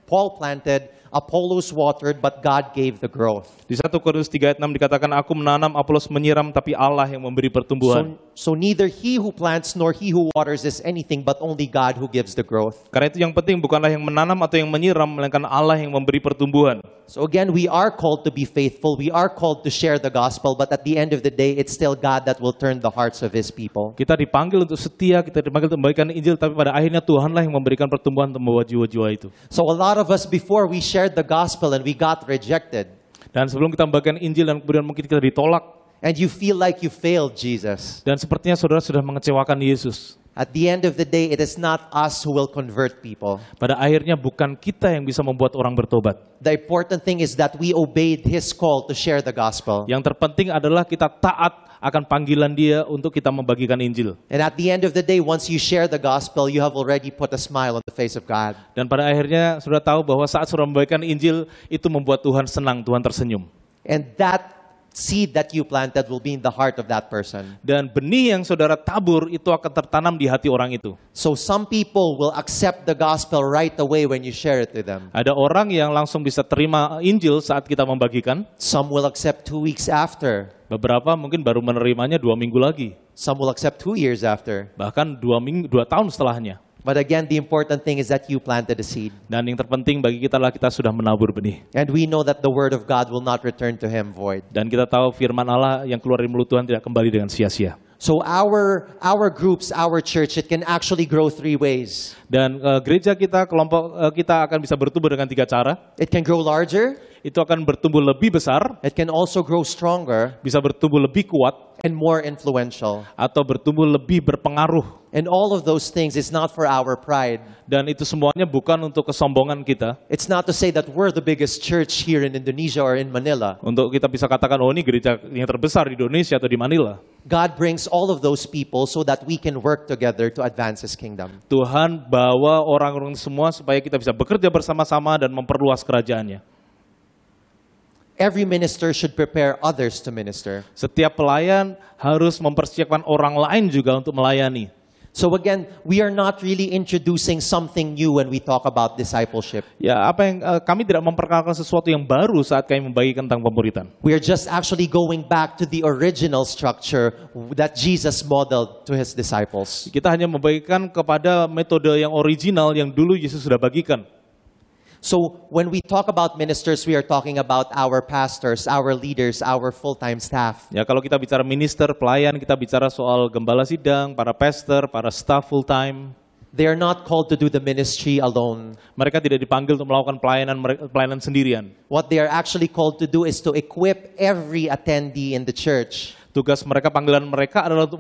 Paul planted, Apollos watered, but God gave the growth. Di 1 Korintus 3 ayat 6 dikatakan, aku menanam, Apolos menyiram, tapi Allah yang memberi pertumbuhan. So neither he who plants nor he who waters is anything, but only God who gives the growth. Karena itu yang penting bukanlah yang menanam atau yang menyiram, melainkan Allah yang memberi pertumbuhan. So again, we are called to be faithful. We are called to share the gospel, but at the end of the day, it's still God that will turn the hearts of his people. Kita dipanggil untuk setia, kita dipanggil untuk memberikan Injil, tapi pada akhirnya Tuhanlah yang memberikan pertumbuhan untuk membawa jiwa-jiwa itu. So a lot of us, before we shared the gospel and we got rejected, Dan sebelum kita membagikan Injil dan kemudian mungkin kita ditolak, and you feel like you failed Jesus. Dan sepertinya saudara sudah mengecewakan Yesus. At the end of the day, it is not us who will convert people. Pada akhirnya bukan kita yang bisa membuat orang bertobat. The important thing is that we obeyed His call to share the gospel. Yang terpenting adalah kita taat akan panggilan Dia untuk kita membagikan Injil. And at the end of the day, once you share the gospel, you have already put a smile on the face of God. Dan pada akhirnya saudara tahu bahwa saat saudara membagikan Injil, itu membuat Tuhan senang, Tuhan tersenyum. And that seed that you planted will be in the heart of that person. Dan benih yang saudara tabur itu akan tertanam di hati orang itu. So some people will accept the gospel right away when you share it to them. Ada orang yang langsung bisa terima Injil saat kita membagikan. Some will accept 2 weeks after. Beberapa mungkin baru menerimanya 2 minggu lagi. Some will accept 2 years after. Bahkan 2 tahun setelahnya. But again, the important thing is that you planted a seed. Dan yang terpenting bagi kita adalah kita sudah menabur benih. And we know that the word of God will not return to Him void. Dan kita tahu firman Allah yang keluar dari mulut Tuhan tidak kembali dengan sia-sia. So our groups, our church, it can actually grow 3 ways. Dan gereja kita, kelompok kita akan bisa bertumbuh dengan 3 cara. It can grow larger. Itu akan bertumbuh lebih besar, It can also grow stronger bisa bertumbuh lebih kuat, and more influential. atau bertumbuh lebih berpengaruh. And all of those things is not for our pride. Dan itu semuanya bukan untuk kesombongan kita. It's not to say that we're the biggest church here in Indonesia or in Manila. Untuk kita bisa katakan, oh ini gereja yang terbesar di Indonesia atau di Manila. God brings all of those people so that we can work together to advance His kingdom. Tuhan bawa orang-orang semua supaya kita bisa bekerja bersama-sama dan memperluas kerajaannya. Every minister should prepare others to minister. Setiap pelayan harus mempersiapkan orang lain juga untuk melayani. So again, we are not really introducing something new when we talk about discipleship. Ya, apa yang kami tidak memperkenalkan sesuatu yang baru saat kami membagikan tentang pemuritan. We are just actually going back to the original structure that Jesus modeled to His disciples. Kita hanya membagikan kepada metode yang original yang dulu Yesus sudah bagikan. So when we talk about ministers, we are talking about our pastors, our leaders, our full-time staff. Ya, kalau kita bicara minister, pelayan, kita bicara soal gembala sidang, para pastor, para staff full time. They are not called to do the ministry alone. Mereka tidak dipanggil untuk melakukan pelayanan sendirian. What they are actually called to do is to equip every attendee in the church Tugas mereka, panggilan mereka adalah untuk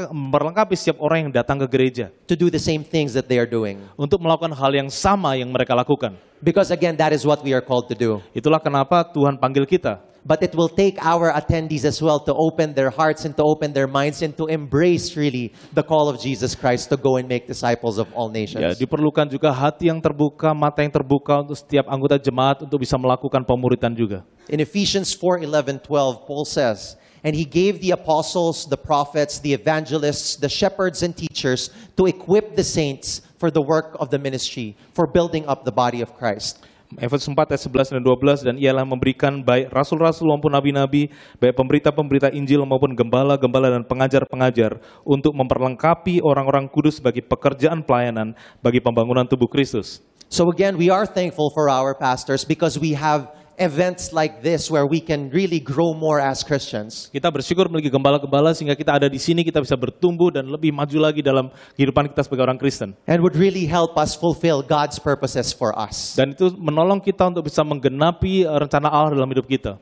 memperlengkapi setiap orang yang datang ke gereja. to do the same things that they are doing. Untuk melakukan hal yang sama yang mereka lakukan. Because again, that is what we are called to do. Itulah kenapa Tuhan panggil kita. But it will take our attendees as well to open their hearts and to open their minds and to embrace really the call of Jesus Christ to go and make disciples of all Ya, nations. diperlukan juga hati yang terbuka, mata yang terbuka untuk setiap anggota jemaat untuk bisa melakukan pemuritan juga. In Ephesians 4:11-12, Paul says, "And He gave the apostles, the prophets, the evangelists, the shepherds and teachers to equip the saints for the work of the ministry, for building up the body of Christ." Efesus 4 ayat 11 dan 12, dan ialah memberikan baik rasul-rasul maupun nabi-nabi, baik pemberita-pemberita Injil maupun gembala-gembala dan pengajar-pengajar untuk memperlengkapi orang-orang kudus bagi pekerjaan pelayanan bagi pembangunan tubuh Kristus. So again, we are thankful for our pastors because we have events like this where we can really grow more as Christians. Kita bersyukur memiliki gembala-gembala sehingga kita ada di sini, kita bisa bertumbuh dan lebih maju lagi dalam kehidupan kita sebagai orang Kristen. And would really help us fulfill God's purposes for us. Dan itu menolong kita untuk bisa menggenapi rencana Allah dalam hidup kita.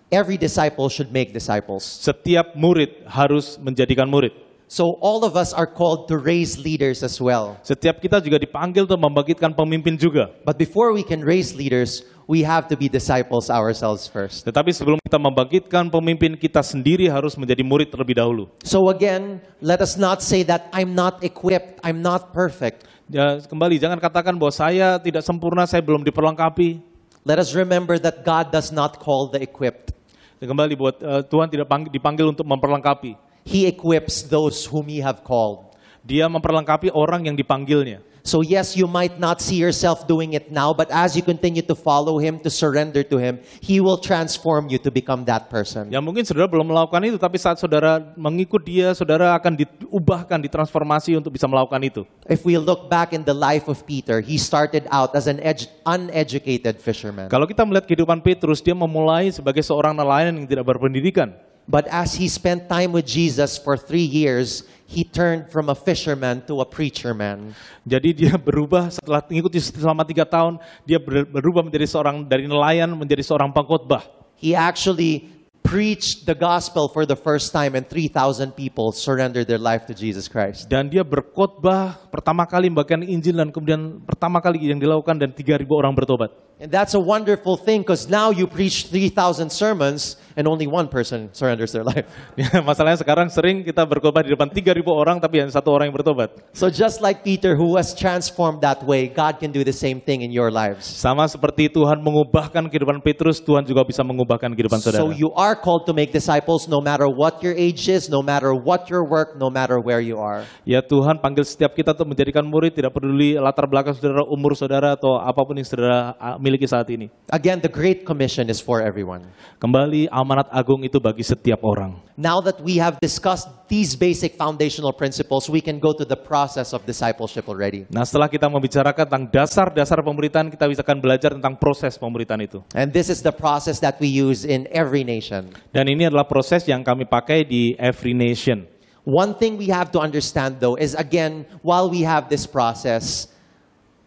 Every disciple should make disciples. Setiap murid harus menjadikan murid. So all of us are called to raise leaders as well. Setiap kita juga dipanggil untuk membangkitkan pemimpin juga. But before we can raise leaders, we have to be disciples ourselves first. Tetapi sebelum kita membangkitkan pemimpin, kita sendiri harus menjadi murid terlebih dahulu. So again, let us not say that I'm not equipped, I'm not perfect. Ya, kembali, jangan katakan bahwa saya tidak sempurna, saya belum diperlengkapi. Let us remember that God does not call the equipped. Dan kembali, buat Tuhan tidak dipanggil untuk memperlengkapi. He equips those whom He have called. Dia memperlengkapi orang yang dipanggilnya. So yes, you might not see yourself doing it now, but as you continue to follow Him, to surrender to Him, He will transform you to become that person. Ya, mungkin saudara belum melakukan itu, tapi saat saudara mengikut dia, saudara akan diubahkan, ditransformasi untuk bisa melakukan itu. If we look back in the life of Peter, he started out as an uneducated fisherman. Kalau kita melihat kehidupan Petrus, dia memulai sebagai seorang nelayan yang tidak berpendidikan. But as he spent time with Jesus for 3 years, he turned from a fisherman to a preacher man. Jadi dia berubah setelah mengikuti selama 3 tahun, dia berubah menjadi seorang dari nelayan menjadi seorang pengkhotbah. He actually preached the gospel for the first time and 3,000 people surrendered their life to Jesus Christ. Dan dia berkhotbah pertama kali membagikan Injil dan kemudian pertama kali yang dilakukan dan 3.000 orang bertobat. And that's a wonderful thing because now you preach 3,000 sermons and only one person surrenders their life. Ya, masalahnya sekarang sering kita berkhotbah di depan 3.000 orang tapi hanya satu orang yang bertobat. So just like Peter who was transformed that way, God can do the same thing in your lives. Sama seperti Tuhan mengubahkan kehidupan Petrus, Tuhan juga bisa mengubahkan kehidupan saudara. So you are called to make disciples no matter what your age is, no matter what your work, no matter where you are. Ya, Tuhan panggil setiap kita untuk menjadikan murid, tidak peduli latar belakang saudara, umur saudara, atau apapun yang saudara miliki saat ini. Again, the Great Commission is for everyone. Kembali, amanat agung itu bagi setiap orang. Now that we have discussed these basic foundational principles, we can go to the process of discipleship already. Nah, setelah kita membicarakan tentang dasar-dasar pemuritan, kita bisa akan belajar tentang proses pemuritan itu. And this is the process that we use in every nation. Dan ini adalah proses yang kami pakai di Every Nation. One thing we have to understand though is, again, while we have this process,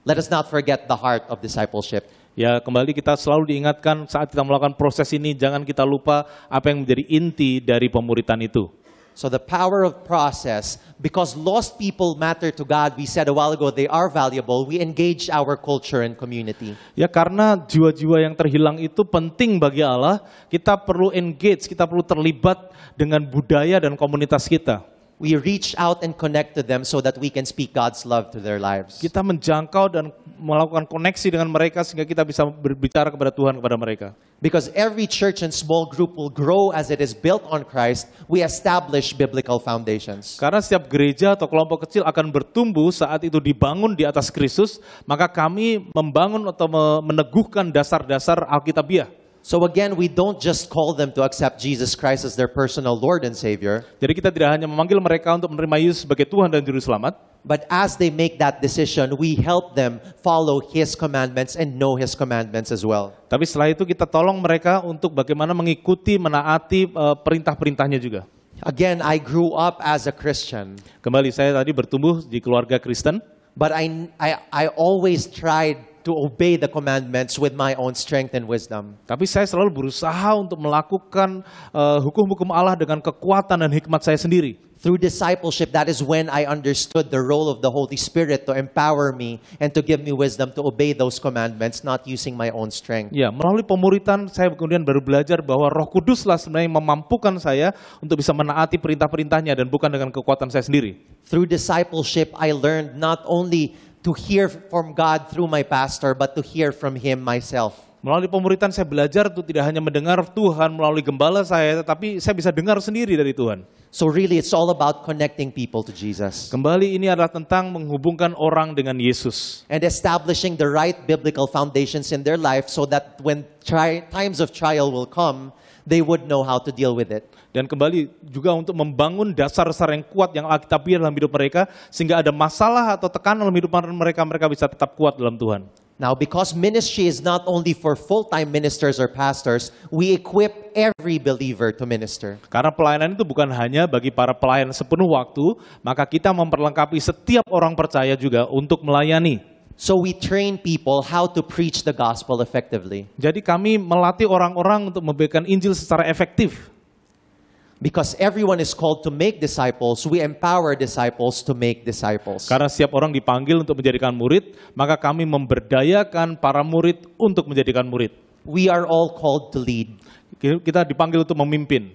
let us not forget the heart of discipleship. Ya, kembali kita selalu diingatkan saat kita melakukan proses ini, jangan kita lupa apa yang menjadi inti dari pemuritan itu. So the power of process, because lost people matter to God, we said a while ago, they are valuable, we engage our culture and community. Ya, karena jiwa-jiwa yang terhilang itu penting bagi Allah, kita perlu engage, kita perlu terlibat dengan budaya dan komunitas kita. We reach out and connect to them so that we can speak God's love to their lives. Kita menjangkau dan melakukan koneksi dengan mereka sehingga kita bisa berbicara kepada Tuhan kepada mereka. Because every church and small group will grow as it is built on Christ, we establish biblical foundations. Karena setiap gereja atau kelompok kecil akan bertumbuh saat itu dibangun di atas Kristus, maka kami membangun atau meneguhkan dasar-dasar Alkitabiah. So again, we don't just call them to accept Jesus Christ as their personal Lord and Savior, Jadi kita tidak hanya memanggil mereka untuk menerima Yesus sebagai Tuhan dan Juru Selamat, but as they make that decision, we help them follow His commandments and know His commandments as well. tapi setelah itu kita tolong mereka untuk bagaimana mengikuti, menaati perintah-perintahnya juga. Again, I grew up as a Christian, Kembali, saya tadi bertumbuh di keluarga Kristen, but I always tried to obey the commandments with my own strength and wisdom. tapi saya selalu berusaha untuk melakukan hukum-hukum Allah dengan kekuatan dan hikmat saya sendiri. Through discipleship, that is when I understood the role of the Holy Spirit to empower me and to give me wisdom to obey those commandments, not using my own strength. Ya, melalui pemuritan saya kemudian baru belajar bahwa Roh Kuduslah sebenarnya yang memampukan saya untuk bisa menaati perintah-perintahnya dan bukan dengan kekuatan saya sendiri. Through discipleship, I learned not only to hear from God through my pastor, but to hear from Him myself. Melalui pemuritan saya belajar untuk tidak hanya mendengar Tuhan melalui gembala saya, tetapi saya bisa dengar sendiri dari Tuhan. So really, it's all about connecting people to Jesus Kembali, ini adalah tentang menghubungkan orang dengan Yesus. and establishing the right biblical foundations in their life so that when times of trial will come, they would know how to deal with it. Dan kembali juga untuk membangun dasar-dasar yang kuat yang Alkitabiah dalam hidup mereka, sehingga ada masalah atau tekanan dalam hidup mereka, mereka bisa tetap kuat dalam Tuhan. Now, because ministry is not only for full-time ministers or pastors, we equip every believer to minister. Karena pelayanan itu bukan hanya bagi para pelayan sepenuh waktu, maka kita memperlengkapi setiap orang percaya juga untuk melayani. So we train people how to preach the gospel effectively. Jadi kami melatih orang-orang untuk memberikan Injil secara efektif. Because everyone is called to make disciples, we empower disciples to make disciples. Karena setiap orang dipanggil untuk menjadikan murid, maka kami memberdayakan para murid untuk menjadikan murid. We are all called to lead. Kita dipanggil untuk memimpin.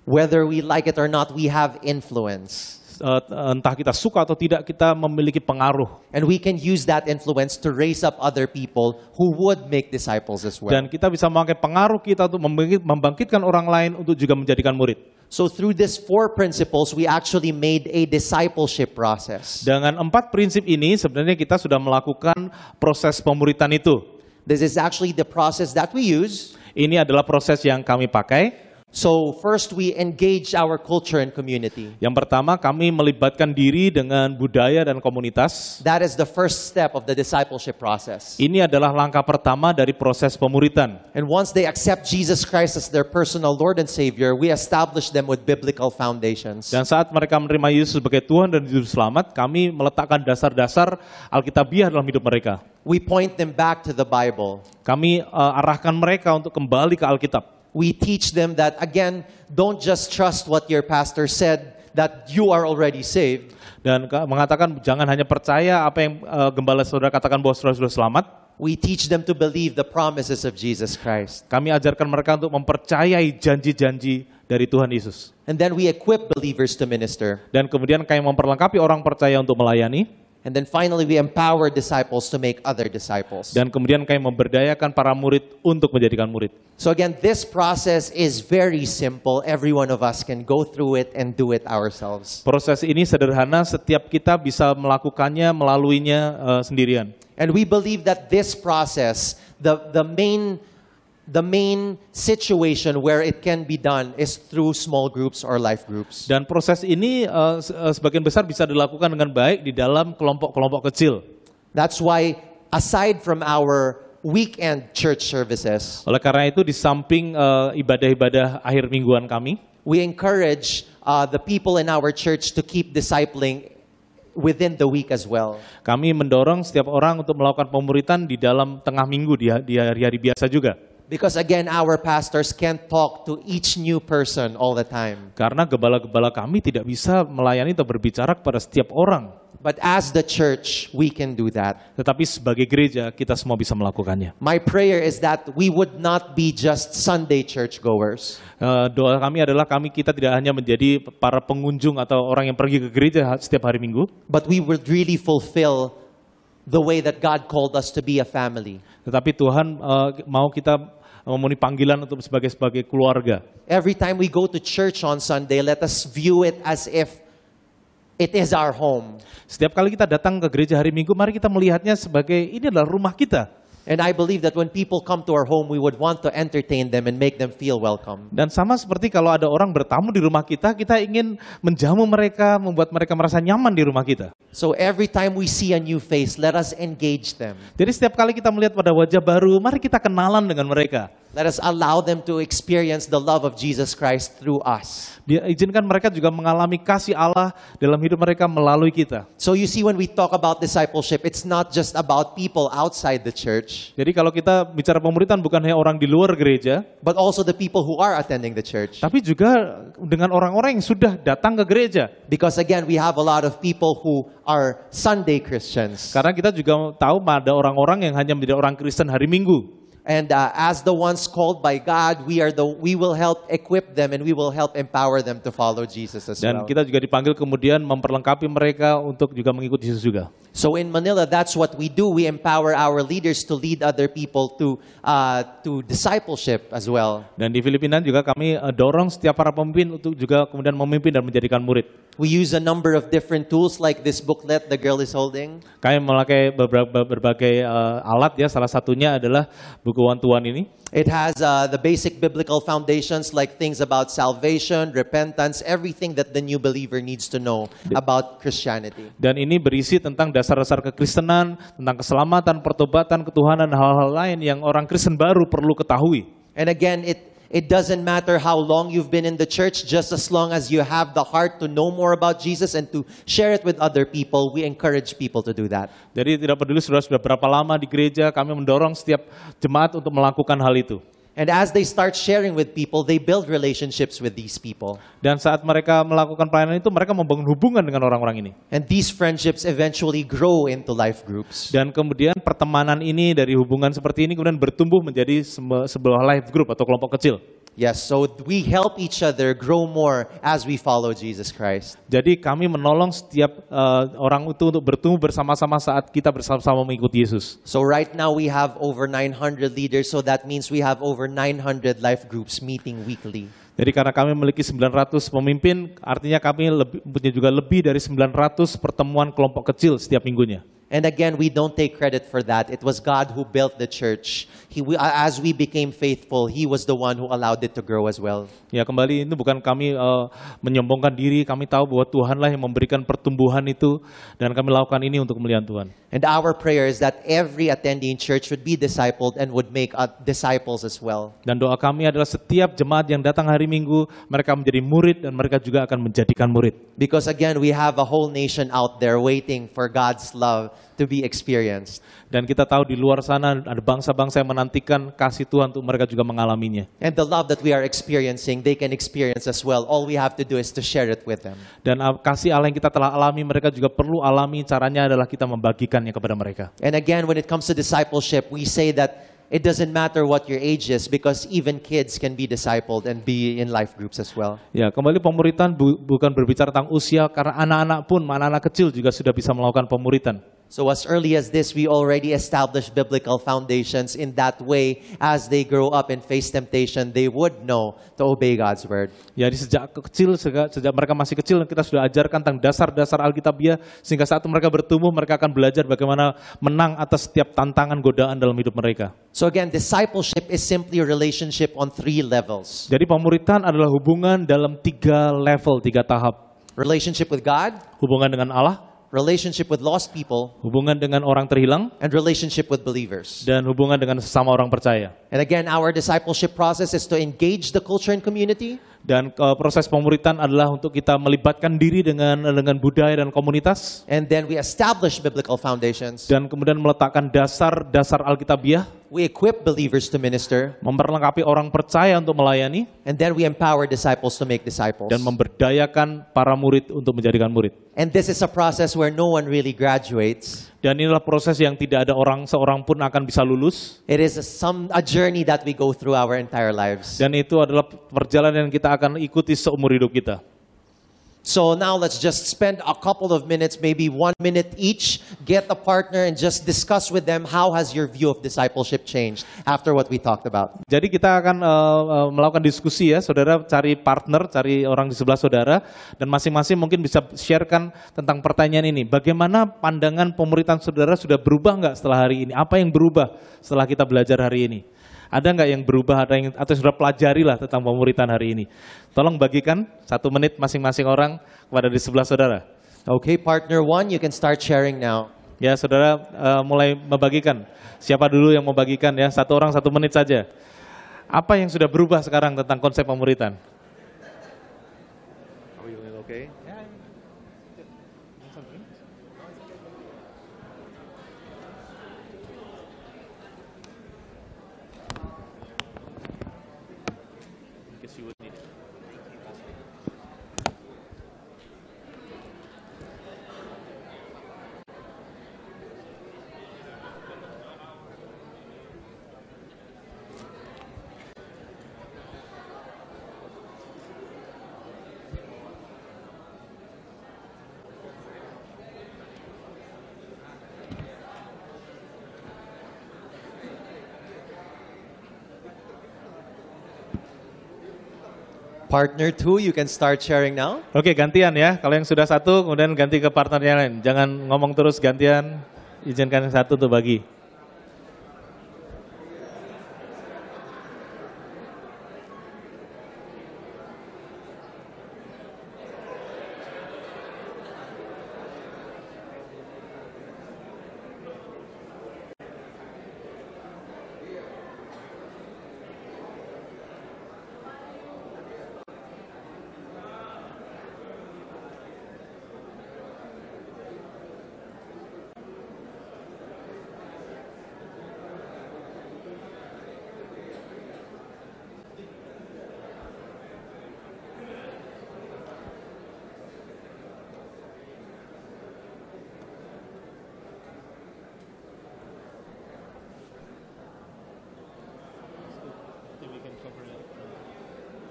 Whether we like it or not, we have influence. Entah kita suka atau tidak, kita memiliki pengaruh. And we can use that influence to raise up other people who would make disciples as well. Dan kita bisa memakai pengaruh kita untuk membangkitkan orang lain untuk juga menjadikan murid. So through these 4 principles, we actually made a discipleship process. Dengan 4 prinsip ini, sebenarnya kita sudah melakukan proses pemuritan itu. This is actually the process that we use. Ini adalah proses yang kami pakai. So first we engage our culture and community. Yang pertama, kami melibatkan diri dengan budaya dan komunitas. That is the first step of the discipleship process. Ini adalah langkah pertama dari proses pemuritan. And once they accept Jesus Christ as their personal Lord and Savior, we establish them with biblical foundations. Dan saat mereka menerima Yesus sebagai Tuhan dan Juru Selamat, kami meletakkan dasar-dasar Alkitabiah dalam hidup mereka. We point them back to the Bible. Kami arahkan mereka untuk kembali ke Alkitab. we teach them that, again, don't just trust what your pastor said, that you are already saved. Dan mengatakan jangan hanya percaya apa yang gembala saudara katakan bahwa saudara sudah selamat. We teach them to believe the promises of Jesus Christ. Kami ajarkan mereka untuk mempercayai janji-janji dari Tuhan Yesus. And then we equip believers to minister. Dan kemudian kami memperlengkapi orang percaya untuk melayani. And then finally, we empower disciples to make other disciples. Dan kemudian kami memberdayakan para murid untuk menjadikan murid. So again, this process is very simple. Every one of us can go through it and do it ourselves. Proses ini sederhana, setiap kita bisa melakukannya, melaluinya sendirian. And we believe that this process, the main situation where it can be done is through small groups or life groups. Dan proses ini sebagian besar bisa dilakukan dengan baik di dalam kelompok-kelompok kecil. That's why, aside from our weekend church services, Oleh karena itu di samping ibadah-ibadah akhir mingguan kami, we encourage the people in our church to keep discipling within the week as well. kami mendorong setiap orang untuk melakukan pemuritan di dalam tengah minggu di hari-hari biasa juga. Because again, our pastors can't talk to each new person all the time. Karena gembala-gembala kami tidak bisa melayani atau berbicara kepada setiap orang. But as the church, we can do that. Tetapi sebagai gereja, kita semua bisa melakukannya. My prayer is that we would not be just Sunday churchgoers, Doa kami adalah kita tidak hanya menjadi para pengunjung atau orang yang pergi ke gereja setiap hari minggu, but we would really fulfill the way that God called us to be a family. tetapi Tuhan mau kita memenuhi panggilan untuk sebagai keluarga. Every time we go to church on Sunday, let us view it as if it is our home. Setiap kali kita datang ke gereja hari Minggu, mari kita melihatnya sebagai ini adalah rumah kita. And I believe that when people come to our home, we would want to entertain them and make them feel welcome. Dan sama seperti kalau ada orang bertamu di rumah kita ingin menjamu mereka, membuat mereka merasa nyaman di rumah kita. So every time we see a new face, let us engage them. Jadi setiap kali kita melihat pada wajah baru, mari kita kenalan dengan mereka. Let us allow them to experience the love of Jesus Christ through us. Dia izinkan mereka juga mengalami kasih Allah dalam hidup mereka melalui kita. So you see, when we talk about discipleship, it's not just about people outside the church, Jadi kalau kita bicara pemuritan bukan hanya orang di luar gereja, but also the people who are attending the church. tapi juga dengan orang-orang yang sudah datang ke gereja. Because again, we have a lot of people who are Sunday Christians. Karena kita juga tahu ada orang-orang yang hanya menjadi orang Kristen hari Minggu. And as the ones called by God, we will help equip them and we will help empower them to follow Jesus as Dan well. kita juga dipanggil kemudian memperlengkapi mereka untuk juga mengikuti Yesus juga. So in Manila, that's what we do. We empower our leaders to lead other people to discipleship as well. Dan di Filipina juga kami dorong setiap para pemimpin untuk juga kemudian memimpin dan menjadikan murid. We use a number of different tools like this booklet the girl is holding. Kami memakai berbagai alat ya, salah satunya adalah buku one-to-one ini. It has the basic biblical foundations like things about salvation, repentance, everything that the new believer needs to know about Christianity. Dan ini berisi tentang dasar-dasar kekristenan, tentang keselamatan, pertobatan, ketuhanan, hal-hal lain yang orang Kristen baru perlu ketahui. And again, it doesn't matter how long you've been in the church, just as long as you have the heart to know more about Jesus and to share it with other people, we encourage people to do that. Jadi tidak peduli sudah berapa lama di gereja, kami mendorong setiap jemaat untuk melakukan hal itu. And as they start sharing with people, they build relationships with these people. Dan saat mereka melakukan pelayanan itu, mereka membangun hubungan dengan orang-orang ini. And these friendships eventually grow into life groups. Dan kemudian pertemanan ini dari hubungan seperti ini kemudian bertumbuh menjadi sebuah life group atau kelompok kecil. Yes, so we help each other grow more as we follow Jesus Christ. Jadi kami menolong setiap orang itu untuk bertumbuh bersama-sama saat kita bersama-sama mengikuti Yesus. So right now we have over 900 leaders, so that means we have over 900 life groups meeting weekly. Jadi karena kami memiliki 900 pemimpin, artinya kami punya juga lebih dari 900 pertemuan kelompok kecil setiap minggunya. And again, we don't take credit for that. It was God who built the church. As we became faithful, He was the one who allowed it to grow as well. Ya kembali itu bukan kami menyombongkan diri, kami tahu bahwa Tuhanlah yang memberikan pertumbuhan itu dan kami lakukan ini untuk kemuliaan Tuhan. And our prayer is that every attending church would be discipled and would make disciples as well. Dan doa kami adalah setiap jemaat yang datang hari Minggu, mereka menjadi murid dan mereka juga akan menjadikan murid. Because again, we have a whole nation out there waiting for God's love to be experienced. Dan kita tahu di luar sana ada bangsa-bangsa yang menantikan kasih Tuhan untuk mereka juga mengalaminya. And the love that we are experiencing, they can experience as well. All we have to do is to share it with them. Dan kasih Allah yang kita telah alami, mereka juga perlu alami. Caranya adalah kita membagikannya kepada mereka. And again, when it comes to discipleship, we say that it doesn't matter what your age is because even kids can be discipled and be in life groups as well. Ya, kembali pemuritan bukan berbicara tentang usia, karena anak-anak kecil juga sudah bisa melakukan pemuritan. So as early as this, we already established biblical foundations. In that way, as they grow up and face temptation, they would know to obey God's word. Jadi sejak mereka masih kecil, kita sudah ajarkan tentang dasar-dasar Alkitabiah, sehingga saat mereka bertumbuh, mereka akan belajar bagaimana menang atas setiap tantangan godaan dalam hidup mereka. So again, discipleship is simply a relationship on 3 levels. Jadi pemuritan adalah hubungan dalam 3 level, 3 tahap. Relationship with God, Hubungan dengan Allah, relationship with lost people, hubungan dengan orang terhilang, and relationship with believers. dan hubungan dengan sesama orang percaya. And again, our discipleship process is to engage the culture and community, Dan proses pemuritan adalah untuk kita melibatkan diri dengan budaya dan komunitas, and then we establish biblical foundations. dan kemudian meletakkan dasar-dasar Alkitabiah, We equip believers to minister, memperlengkapi orang percaya untuk melayani, and then we empower disciples to make disciples. dan memberdayakan para murid untuk menjadikan murid. And this is a process where no one really graduates. Dan inilah proses yang tidak ada seorang pun akan bisa lulus. It is a journey that we go through our entire lives. Dan itu adalah perjalanan yang kita akan ikuti seumur hidup kita. So now let's just spend a couple of minutes, maybe 1 minute each, get a partner and just discuss with them how has your view of discipleship changed after what we talked about. Jadi kita akan melakukan diskusi ya, saudara cari partner, cari orang di sebelah saudara, dan masing-masing mungkin bisa sharekan tentang pertanyaan ini. Bagaimana pandangan pemuritan saudara sudah berubah nggak setelah hari ini? Apa yang berubah setelah kita belajar hari ini? Ada nggak yang berubah atau sudah pelajari lah tentang pemuritan hari ini? Tolong bagikan 1 menit masing-masing orang kepada di sebelah saudara. Okay, partner 1, you can start sharing now. Ya, saudara mulai membagikan. Siapa dulu yang mau bagikan ya? 1 orang 1 menit saja. Apa yang sudah berubah sekarang tentang konsep pemuritan? Okay. Partner 2, you can start sharing now. Oke, gantian ya. Kalau yang sudah 1, kemudian ganti ke partner yang lain. Jangan ngomong terus, gantian. Izinkan yang 1 untuk bagi.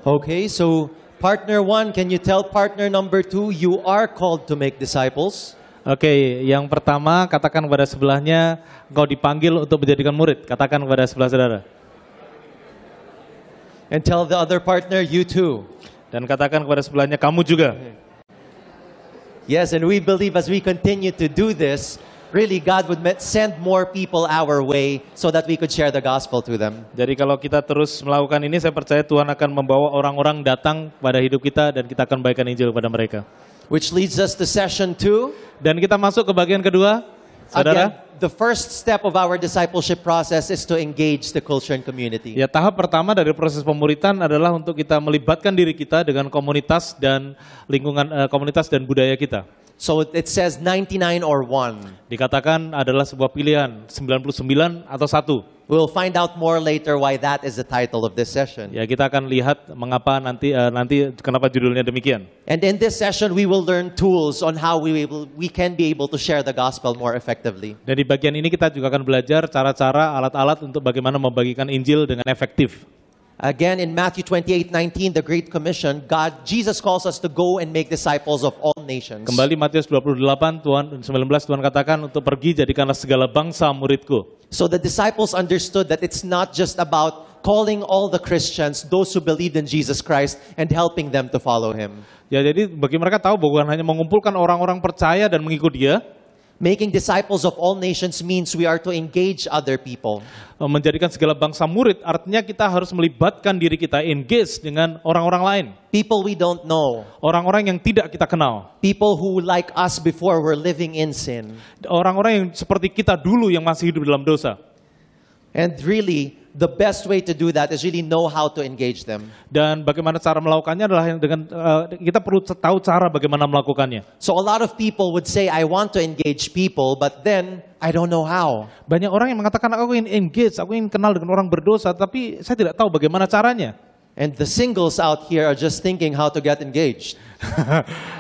Okay, so partner 1, can you tell partner number 2 you are called to make disciples? Oke, yang pertama katakan kepada sebelahnya, engkau dipanggil untuk menjadikan murid. Katakan kepada sebelah saudara. And tell the other partner, you too. Dan katakan kepada sebelahnya, kamu juga. Yes, and we believe as we continue to do this, really God would send more people our way so that we could share the gospel to them. Jadi kalau kita terus melakukan ini, saya percaya Tuhan akan membawa orang-orang datang pada hidup kita dan kita akan bagikan Injil kepada mereka. Which leads us to session 2. Dan kita masuk ke bagian kedua, saudara. Again, the first step of our discipleship process is to engage the culture and community. Ya, tahap pertama dari proses pemuritan adalah untuk kita melibatkan diri kita dengan komunitas dan lingkungan komunitas dan budaya kita. So it says 99 or 1. Dikatakan adalah sebuah pilihan, 99 atau 1. We'll find out more later why that is the title of this session. Ya, kita akan lihat mengapa nanti kenapa judulnya demikian. And in this session, we will learn tools on how we can be able to share the gospel more effectively. Dan di bagian ini kita juga akan belajar cara-cara, alat-alat untuk bagaimana membagikan Injil dengan efektif. Again, in Matthew 28:19, the Great Commission, Jesus calls us to go and make disciples of all nations. Kembali Matius 28, 19 Tuhan katakan untuk pergi jadikanlah segala bangsa muridku. So the disciples understood that it's not just about calling all the Christians, those who believed in Jesus Christ, and helping them to follow Him. Ya, jadi bagi mereka tahu bukan hanya mengumpulkan orang-orang percaya dan mengikut Dia. Making disciples of all nations means we are to engage other people. Menjadikan segala bangsa murid, artinya kita harus melibatkan diri kita, engage dengan orang-orang lain. People we don't know. Orang-orang yang tidak kita kenal. People who, like us before, were living in sin. Orang-orang yang seperti kita dulu yang masih hidup dalam dosa. And really, the best way to do that is really know how to engage them. Dan bagaimana cara melakukannya adalah dengan kita perlu tahu cara bagaimana melakukannya. So a lot of people would say, I want to engage people, but then I don't know how. Banyak orang yang mengatakan aku ingin engage, aku ingin kenal dengan orang berdosa, tapi saya tidak tahu bagaimana caranya. And the singles out here are just thinking how to get engaged.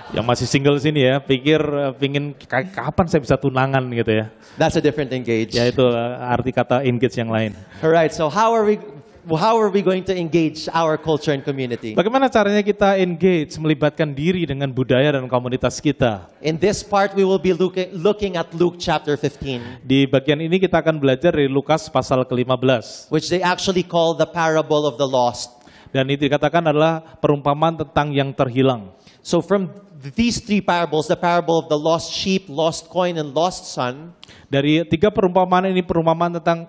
Yang masih single sini ya, pingin kapan saya bisa tunangan gitu ya. That's a different engage. Ya itu arti kata engage yang lain. Alright, so how are we going to engage our culture and community? Bagaimana caranya kita engage, melibatkan diri dengan budaya dan komunitas kita? In this part, we will be looking at Luke chapter 15. Di bagian ini kita akan belajar dari Lukas pasal ke-15. Which they actually call the parable of the lost. Dan itu dikatakan adalah perumpamaan tentang yang terhilang. So from these three parables, the parable of the lost sheep, lost coin, and lost son. Dari tiga perumpamaan ini, perumpamaan tentang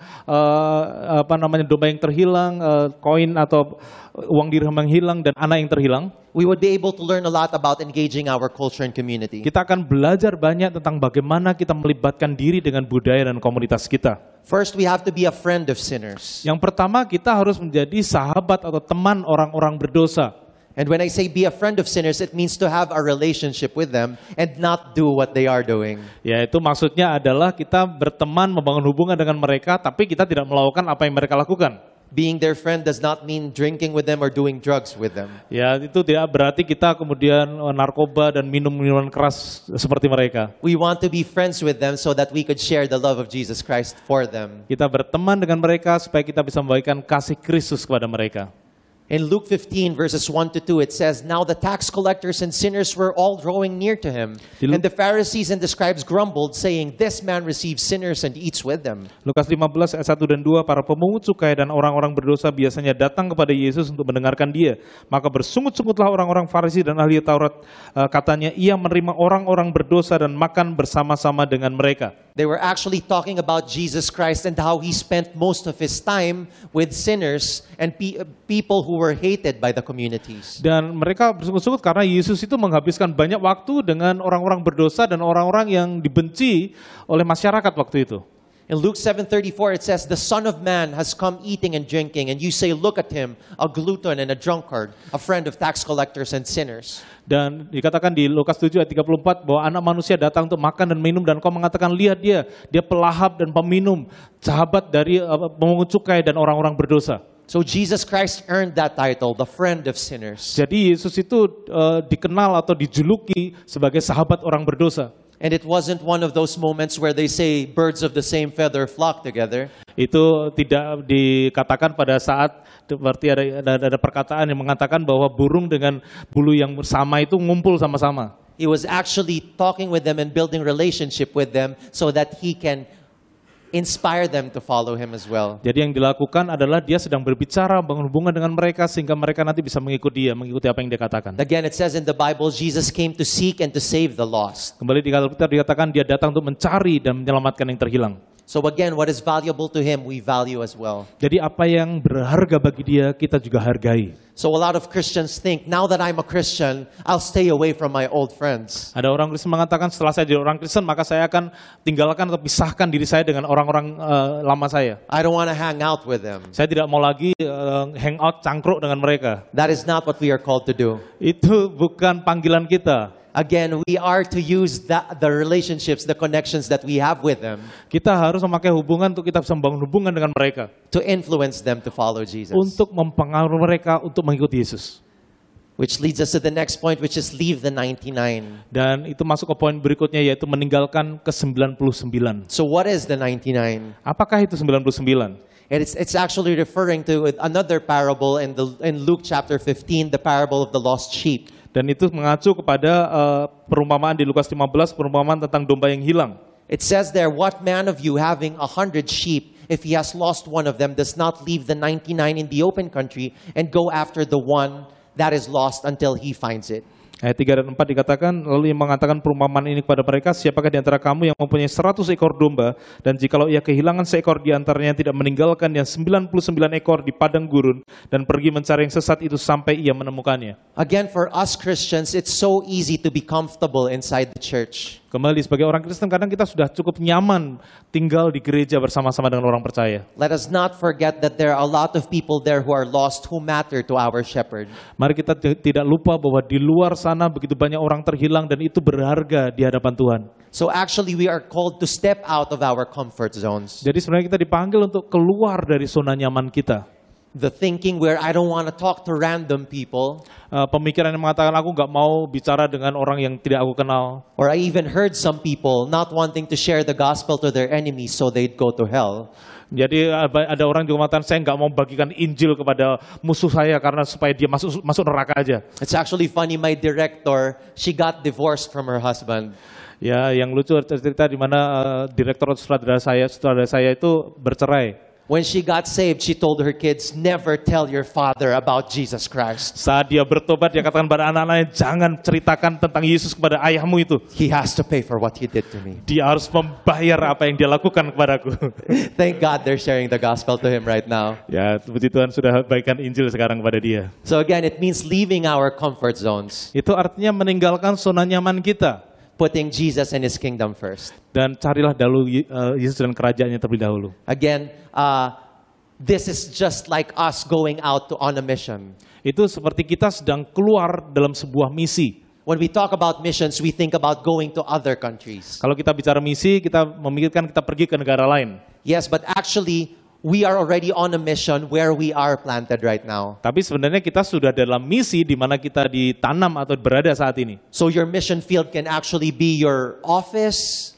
domba yang terhilang, koin atau uang dirham yang hilang, dan anak yang terhilang. We would be able to learn a lot about engaging our culture and community. Kita akan belajar banyak tentang bagaimana kita melibatkan diri dengan budaya dan komunitas kita. First, we have to be a friend of sinners. Yang pertama, kita harus menjadi sahabat atau teman orang-orang berdosa. And when I say be a friend of sinners, it means to have a relationship with them and not do what they are doing. Ya, itu maksudnya adalah kita berteman, membangun hubungan dengan mereka, tapi kita tidak melakukan apa yang mereka lakukan. Being their friend does not mean drinking with them or doing drugs with them. Ya, itu tidak berarti kita kemudian narkoba dan minum minuman keras seperti mereka. We want to be friends with them so that we could share the love of Jesus Christ for them. Kita berteman dengan mereka supaya kita bisa membagikan kasih Kristus kepada mereka. In Luke 15 verses 1 to 2, it says, Now the tax collectors and sinners were all drawing near to him. And the Pharisees and the scribes grumbled, saying, This man receives sinners and eats with them. Lukas 15 ayat 1 dan 2, para pemungut cukai dan orang-orang berdosa biasanya datang kepada Yesus untuk mendengarkan dia. Maka bersungut-sungutlah orang-orang Farisi dan ahli Taurat. Katanya, ia menerima orang-orang berdosa dan makan bersama-sama dengan mereka. They were actually talking about Jesus Christ and how he spent most of his time with sinners and people who were hated by the communities. Dan mereka bersungut-sungut karena Yesus itu menghabiskan banyak waktu dengan orang-orang berdosa dan orang-orang yang dibenci oleh masyarakat waktu itu. In Luke 7:34 it says, The Son of Man has come eating and drinking, and you say, Look at him, a glutton and a drunkard, a friend of tax collectors and sinners. Dan dikatakan di Lukas 7 ayat 34 bahwa anak manusia datang untuk makan dan minum, dan kau mengatakan, lihat dia pelahap dan peminum, sahabat dari pemungut cukai dan orang-orang berdosa. So Jesus Christ earned that title, the friend of sinners. Jadi Yesus itu dikenal atau dijuluki sebagai sahabat orang berdosa. And it wasn't one of those moments where they say birds of the same feather flock together. Itu tidak dikatakan pada saat seperti ada perkataan yang mengatakan bahwa burung dengan bulu yang sama itu ngumpul sama-sama. He was actually talking with them and building relationship with them so that he can inspire them to follow him as well. Jadi yang dilakukan adalah dia sedang berbicara, bangun hubungan dengan mereka sehingga mereka nanti bisa mengikuti apa yang dia katakan. Again, it says in the Bible, Jesus came to seek and to save the lost. Kembali di Alkitab dikatakan dia datang untuk mencari dan menyelamatkan yang terhilang. So again, what is valuable to him, we value as well. Jadi apa yang berharga bagi dia, kita juga hargai. So a lot of Christians think, now that I'm a Christian, I'll stay away from my old friends. Ada orang Kristen mengatakan, setelah saya jadi orang Kristen, maka saya akan tinggalkan atau pisahkan diri saya dengan orang-orang lama saya. I don't want to hang out with them. Saya tidak mau lagi hangout, cangkruk dengan mereka. That is not what we are called to do. Itu bukan panggilan kita. Again, we are to use the relationships, the connections that we have with them Kita harus memakai hubungan untuk kita bisa membangun hubungan dengan mereka. to influence them to follow Jesus. Untuk mempengaruhi mereka untuk mengikuti Yesus. Which leads us to the next point, which is leave the 99. Dan itu masuk ke poin berikutnya yaitu meninggalkan ke-99. So what is the 99? Apakah itu 99? And it's actually referring to another parable in Luke chapter 15, the parable of the lost sheep. Dan itu mengacu kepada perumpamaan di Lukas 15, perumpamaan tentang domba yang hilang. It says there, what man of you having 100 sheep, if he has lost one of them, does not leave the 99 in the open country and go after the one that is lost until he finds it? Ayat 3 dan 4 dikatakan, lalu ia mengatakan perumpamaan ini kepada mereka, siapakah di antara kamu yang mempunyai 100 ekor domba, dan jikalau ia kehilangan seekor di antaranya, tidak meninggalkan yang 99 ekor di padang gurun, dan pergi mencari yang sesat itu sampai ia menemukannya. Again, for us Christians, it's so easy to be comfortable inside the church. Kembali, sebagai orang Kristen, kadang kita sudah cukup nyaman tinggal di gereja bersama-sama dengan orang percaya. Let us not forget that there are a lot of people there who are lost who matter to our shepherd. Mari kita tidak lupa bahwa di luar sana begitu banyak orang terhilang dan itu berharga di hadapan Tuhan. So actually we are called to step out of our comfort zones. Jadi sebenarnya kita dipanggil untuk keluar dari zona nyaman kita. The thinking where I don't want to talk to random people, Pemikiran yang mengatakan aku nggak mau bicara dengan orang yang tidak aku kenal. or I even heard some people not wanting to share the gospel to their enemies so they'd go to hell. Jadi ada orang juga mengatakan saya nggak mau bagikan Injil kepada musuh saya karena supaya dia masuk neraka aja. It's actually funny, my director, she got divorced from her husband. Ya, yang lucu cerita di mana direktur sutradara saya itu bercerai. When she got saved, she told her kids, never tell your father about Jesus Christ. Saat dia bertobat, dia katakan pada anak-anaknya, jangan ceritakan tentang Yesus kepada ayahmu itu. He has to pay for what he did to me. Dia harus membayar apa yang dia lakukan kepadaku. Thank God they're sharing the gospel to him right now. Ya, puji Tuhan sudah bagikan Injil sekarang kepada dia. So again, it means leaving our comfort zones, Itu artinya meninggalkan zona nyaman kita. putting Jesus and his kingdom first. Dan carilah dahulu Yesus dan kerajaannya terlebih dahulu. Again, this is just like us going out on a mission. Itu seperti kita sedang keluar dalam sebuah misi. When we talk about missions, we think about going to other countries. Kalau kita bicara misi, kita memikirkan kita pergi ke negara lain. Yes, but actually, we are already on a mission where we are planted right now. Tapi sebenarnya kita sudah dalam misi di mana kita ditanam atau berada saat ini. So your mission field can actually be your office,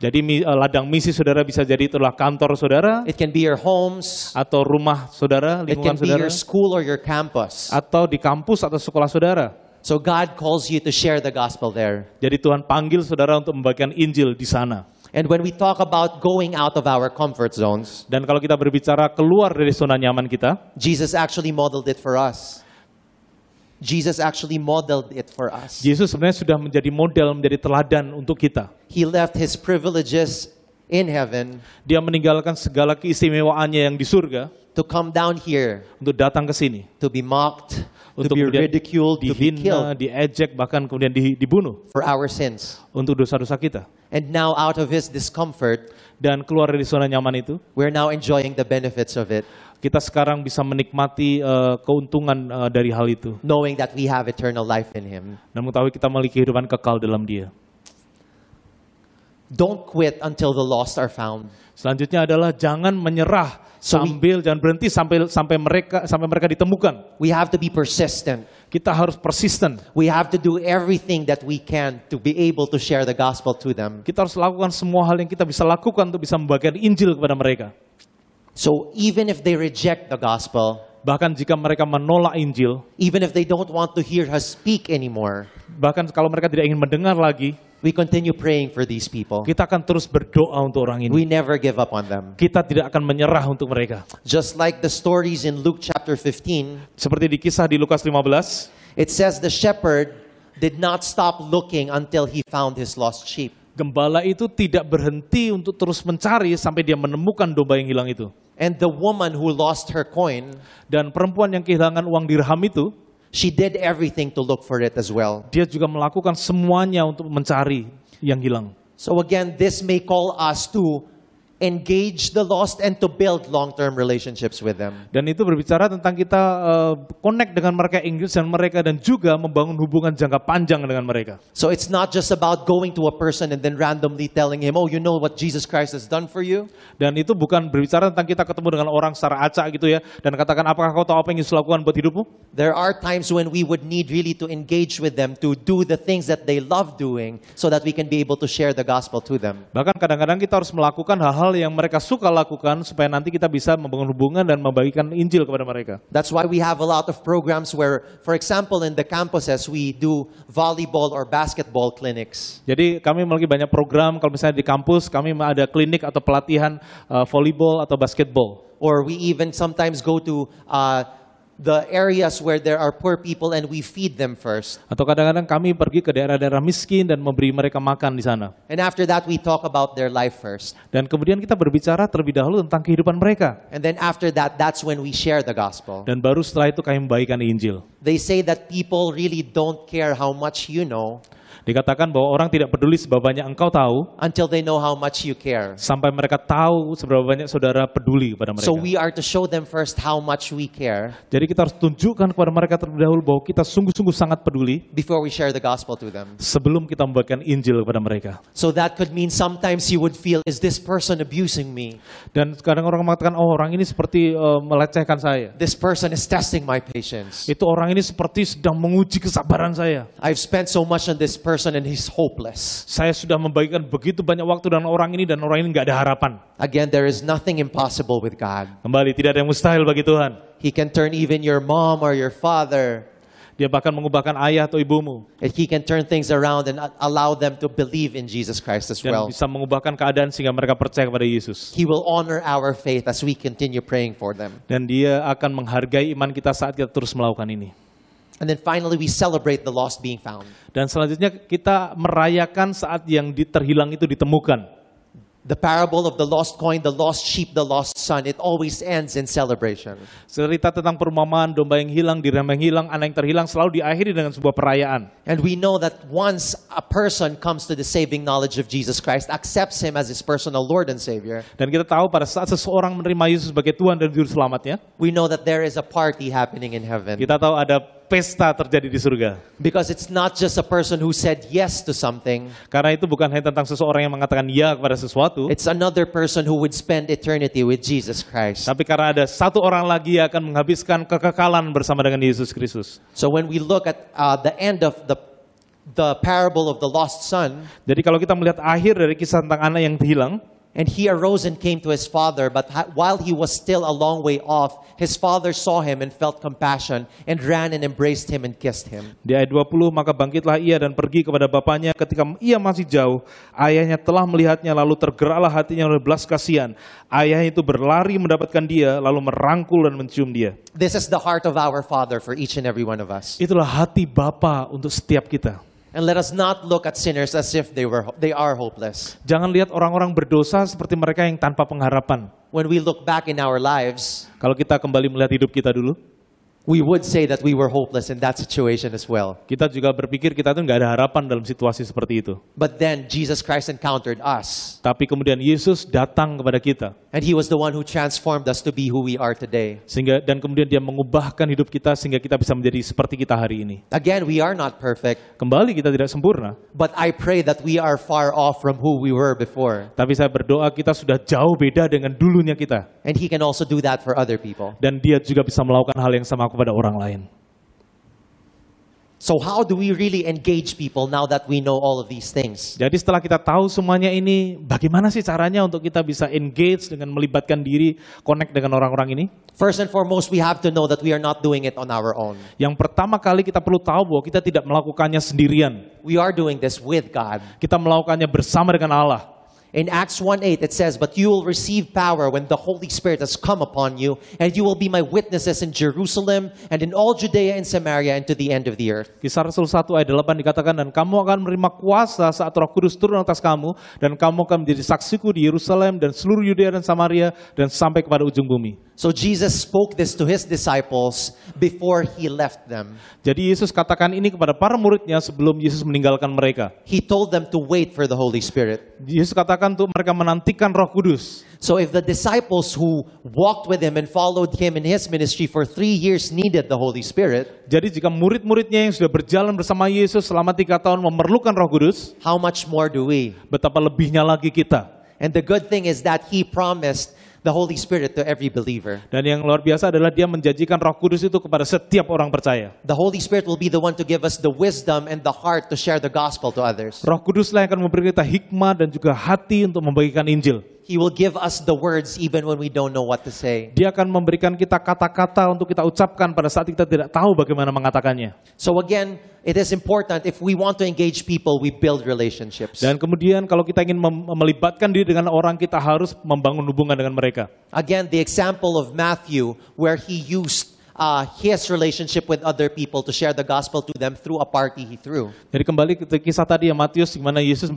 Jadi ladang misi saudara bisa jadi itulah kantor saudara, it can be your homes, atau rumah saudara, it lingkungan can be saudara, your school or your campus. atau di kampus atau sekolah saudara. So God calls you to share the gospel there. Jadi Tuhan panggil saudara untuk membagikan Injil di sana. And when we talk about going out of our comfort zones, Dan kalau kita berbicara keluar dari zona nyaman kita, Jesus actually modeled it for us. Jesus actually modeled it for us. Yesus sebenarnya sudah menjadi model, menjadi teladan untuk kita. He left his privileges in heaven Dia meninggalkan segala keistimewaannya yang di surga to come down here, untuk datang ke sini, to be mocked, to untuk be kemudian ridiculed, to be dihina, killed diejek, bahkan kemudian dibunuh for our sins. untuk dosa-dosa kita. And now out of his discomfort, Dan keluar dari zona nyaman itu, we're now enjoying the benefits of it, kita sekarang bisa menikmati keuntungan dari hal itu. knowing that we have eternal life in him. Dan mengetahui kita memiliki kehidupan kekal dalam Dia. Don't quit until the lost are found. Selanjutnya adalah jangan menyerah jangan berhenti sampai mereka ditemukan. We have to be persistent. Kita harus persisten. We have to do everything that we can to be able to share the gospel to them. Kita harus lakukan semua hal yang kita bisa lakukan untuk bisa membagikan Injil kepada mereka. So even if they reject the gospel, Bahkan jika mereka menolak Injil, even if they don't want to hear us speak anymore, bahkan kalau mereka tidak ingin mendengar lagi, we continue praying for these people. kita akan terus berdoa untuk orang ini. We never give up on them. Kita tidak akan menyerah untuk mereka. Just like the stories in Luke chapter 15, Seperti di kisah di Lukas 15, it says the shepherd did not stop looking until he found his lost sheep. gembala itu tidak berhenti untuk terus mencari sampai dia menemukan domba yang hilang itu. And the woman who lost her coin, Dan perempuan yang kehilangan uang dirham itu, she did everything to look for it as well. dia juga melakukan semuanya untuk mencari yang hilang. So again, this may call us to engage the lost and to build long-term relationships with them. Dan itu berbicara tentang kita connect dengan mereka, engage dengan mereka, dan juga membangun hubungan jangka panjang dengan mereka. So it's not just about going to a person and then randomly telling him, oh, you know what Jesus Christ has done for you? Dan itu bukan berbicara tentang kita ketemu dengan orang secara acak gitu ya, dan katakan apakah kau tahu apa yang Yesus lakukan buat hidupmu? There are times when we would need really to engage with them to do the things that they love doing so that we can be able to share the gospel to them. Bahkan kadang-kadang kita harus melakukan hal-hal yang mereka suka lakukan supaya nanti kita bisa membangun hubungan dan membagikan Injil kepada mereka. That's why we have a lot of programs where, for example, in the campuses, we do volleyball or basketball clinics. Jadi kami memiliki banyak program, kalau misalnya di kampus kami ada klinik atau pelatihan volleyball atau basketball. Or we even sometimes go to the areas where there are poor people and we feed them first. Atau kadang-kadang kami pergi ke daerah-daerah miskin dan memberi mereka makan di sana. And after that, we talk about their life first. Dan kemudian kita berbicara terlebih dahulu tentang kehidupan mereka. And then after that, that's when we share the gospel. Dan baru setelah itu kami membagikan Injil. They say that people really don't care how much you know Dikatakan bahwa orang tidak peduli seberapa banyak engkau tahu, until they know how much you care. sampai mereka tahu seberapa banyak saudara peduli kepada mereka. So we are to show them first how much we care Jadi kita harus tunjukkan kepada mereka terlebih dahulu bahwa kita sungguh-sungguh sangat peduli before we share the gospel to them. sebelum kita membagikan Injil kepada mereka. So that could mean sometimes you would feel, is this person abusing me? Dan kadang orang mengatakan, oh orang ini seperti melecehkan saya. This person is testing my patience. Itu orang ini seperti sedang menguji kesabaran saya. I've spent so much on this person and he's hopeless. Saya sudah membagikan begitu banyak waktu dengan orang ini dan orang ini nggak ada harapan. Again, there is nothing impossible with God. Kembali, tidak ada yang mustahil bagi Tuhan. He can turn even your mom or your father. Dia bahkan mengubahkan ayah atau ibumu. And he can turn things around and allow them to believe in Jesus Christ as Dan well. bisa mengubahkan keadaan sehingga mereka percaya kepada Yesus. He will honor our faith as we continue praying for them. Dan dia akan menghargai iman kita saat kita terus melakukan ini. And then finally, we celebrate the lost being found. Dan selanjutnya kita merayakan saat yang terhilang itu ditemukan. The parable of the lost coin, the lost sheep, the lost son, it always ends in celebration. Cerita tentang perumpamaan domba yang hilang, dirham yang hilang, anak yang terhilang selalu diakhiri dengan sebuah perayaan. And we know that once a person comes to the saving knowledge of Jesus Christ, accepts him as his personal Lord and Savior, Dan kita tahu pada saat seseorang menerima Yesus sebagai Tuhan dan Juru Selamatnya, we know that there is a party happening in heaven. kita tahu ada pesta terjadi di surga. Because it's not just a person who said yes to something. Karena itu bukan hanya tentang seseorang yang mengatakan ya kepada sesuatu, It's another person who would spend eternity with Jesus Christ. tapi karena ada satu orang lagi yang akan menghabiskan kekekalan bersama dengan Yesus Kristus. So when we look at the end of the parable of the lost son, Jadi kalau kita melihat akhir dari kisah tentang anak yang hilang, and he arose and came to his father, but while he was still a long way off, his father saw him and felt compassion and ran and embraced him and kissed him. di ayat 20, maka bangkitlah ia dan pergi kepada bapaknya. Ketika ia masih jauh, ayahnya telah melihatnya, lalu tergeraklah hatinya oleh belas kasihan. Ayahnya itu berlari mendapatkan dia, lalu merangkul dan mencium dia. This is the heart of our Father for each and every one of us. Itulah hati Bapa untuk setiap kita. And let us not look at sinners as if they are hopeless. Jangan lihat orang-orang berdosa seperti mereka yang tanpa pengharapan. When we look back in our lives, Kalau kita kembali melihat hidup kita dulu, we would say that we were hopeless in that situation as well. kita juga berpikir kita tuh nggak ada harapan dalam situasi seperti itu. But then Jesus Christ encountered us, Tapi kemudian Yesus datang kepada kita, and he was the one who transformed us to be who we are today. dan kemudian dia mengubahkan hidup kita sehingga kita bisa menjadi seperti kita hari ini. Again, we are not perfect, Kembali kita tidak sempurna, but I pray that we are far off from who we were before. tapi saya berdoa kita sudah jauh beda dengan dulunya kita. And he can also do that for other people. Dan dia juga bisa melakukan hal yang sama kepada orang lain. So how do we really engage people now that we know all of these things? Jadi setelah kita tahu semuanya ini, bagaimana sih caranya untuk kita bisa engage dengan melibatkan diri, connect dengan orang-orang ini? First and foremost, we have to know that we are not doing it on our own. Yang pertama kali kita perlu tahu bahwa kita tidak melakukannya sendirian. We are doing this with God. Kita melakukannya bersama dengan Allah. In Acts 1:8 it says, "But you will receive power when the Holy Spirit has come upon you, and you will be my witnesses in Jerusalem and in all Judea and Samaria and to the end of the earth." Kisah Rasul 1 ayat 8 dikatakan, dan kamu akan menerima kuasa saat Roh Kudus turun atas kamu, dan kamu akan menjadi saksiku di Yerusalem dan seluruh Yudea dan Samaria dan sampai kepada ujung bumi. So Jesus spoke this to his disciples before he left them. Jadi Yesus katakan ini kepada para muridnya sebelum Yesus meninggalkan mereka. He told them to wait for the Holy Spirit. Yesus katakan untuk mereka menantikan Roh Kudus. So if the disciples who walked with him and followed him in his ministry for 3 years needed the Holy Spirit, Jadi jika murid-muridnya yang sudah berjalan bersama Yesus selama 3 tahun memerlukan Roh Kudus, how much more do we? betapa lebihnya lagi kita. And the good thing is that he promised the Holy Spirit to every believer. Dan yang luar biasa adalah dia menjanjikan Roh Kudus itu kepada setiap orang percaya. The Holy Spirit will be the one to give us the wisdom and the heart to share the gospel to others. Roh Kuduslah yang akan memberi kita hikmah dan juga hati untuk membagikan Injil. He will give us the words even when we don't know what to say. Dia akan memberikan kita kata-kata untuk kita ucapkan pada saat kita tidak tahu bagaimana mengatakannya. So again, it is important if we want to engage people, we build relationships. Dan kemudian kalau kita ingin melibatkan diri dengan orang, kita harus membangun hubungan dengan mereka. Again, the example of Matthew where he used his relationship with other people to share the gospel to them through a party he threw. Jadi kembali ke kisah tadi ya Matius, di mana Yesus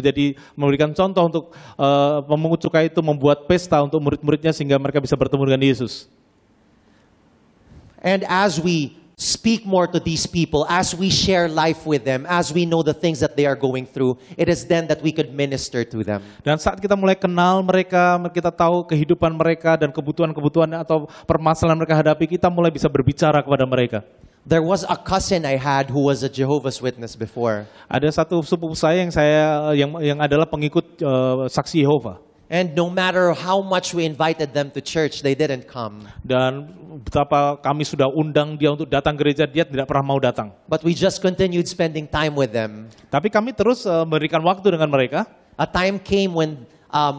memberikan contoh untuk pemungut cukai itu membuat pesta untuk murid-muridnya sehingga mereka bisa bertemu dengan Yesus. And as we speak more to these people, as we share life with them, as we know the things that they are going through, it is then that we could minister to them. Dan saat kita mulai kenal mereka, kita tahu kehidupan mereka dan kebutuhan-kebutuhan atau permasalahan mereka hadapi, kita mulai bisa berbicara kepada mereka. There was a cousin I had who was a Jehovah's Witness before. Ada satu sepupu saya yang adalah pengikut saksi Yehova. And no matter how much we invited them to church, they didn't come. Dan betapa kami sudah undang dia untuk datang gereja, dia tidak pernah mau datang. But we just continued spending time with them. Tapi kami terus memberikan waktu dengan mereka. A time came when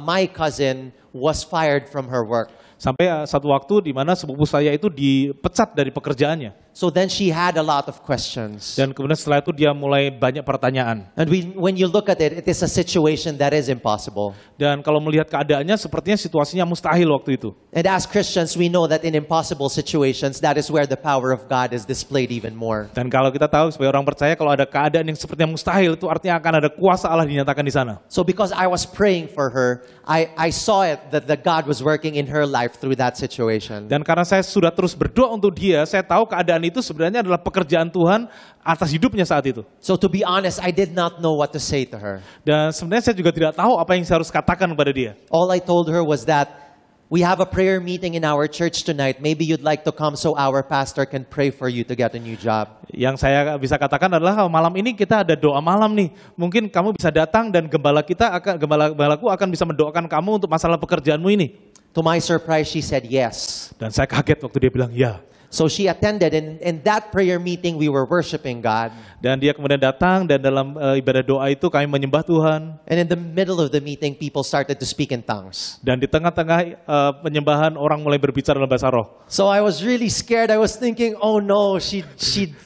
my cousin was fired from her work. Sampai satu waktu di mana sepupu saya itu dipecat dari pekerjaannya. So then she had a lot of questions. Dan kemudian setelah itu dia mulai banyak pertanyaan. And when you look at it, it is a situation that is impossible. Dan kalau melihat keadaannya, sepertinya situasinya mustahil waktu itu. And as Christians, we know that in impossible situations, that is where the power of God is displayed even more. Dan kalau kita tahu sebagai orang percaya, kalau ada keadaan yang sepertinya mustahil, itu artinya akan ada kuasa Allah dinyatakan di sana. So because I was praying for her, I saw it that God was working in her life through that situation. Dan karena saya sudah terus berdoa untuk dia, saya tahu keadaan itu sebenarnya adalah pekerjaan Tuhan atas hidupnya saat itu. So to be honest, I did not know what to say to her. Dan sebenarnya saya juga tidak tahu apa yang saya harus katakan kepada dia. All I told her was that we have a prayer meeting in our church tonight. Maybe you'd like to come so our pastor can pray for you to get a new job. Yang saya bisa katakan adalah malam ini kita ada doa malam nih. Mungkin kamu bisa datang dan gembalaku akan bisa mendoakan kamu untuk masalah pekerjaanmu ini. To my surprise, she said yes. Dan saya kaget waktu dia bilang ya. So she attended, and in that prayer meeting, we were worshiping God. Dan dia kemudian datang, dan dalam ibadah doa itu kami menyembah Tuhan. And in the middle of the meeting, people started to speak in tongues. Dan di tengah-tengah penyembahan, orang mulai berbicara dalam bahasa roh. So I was really scared. I was thinking, oh no, she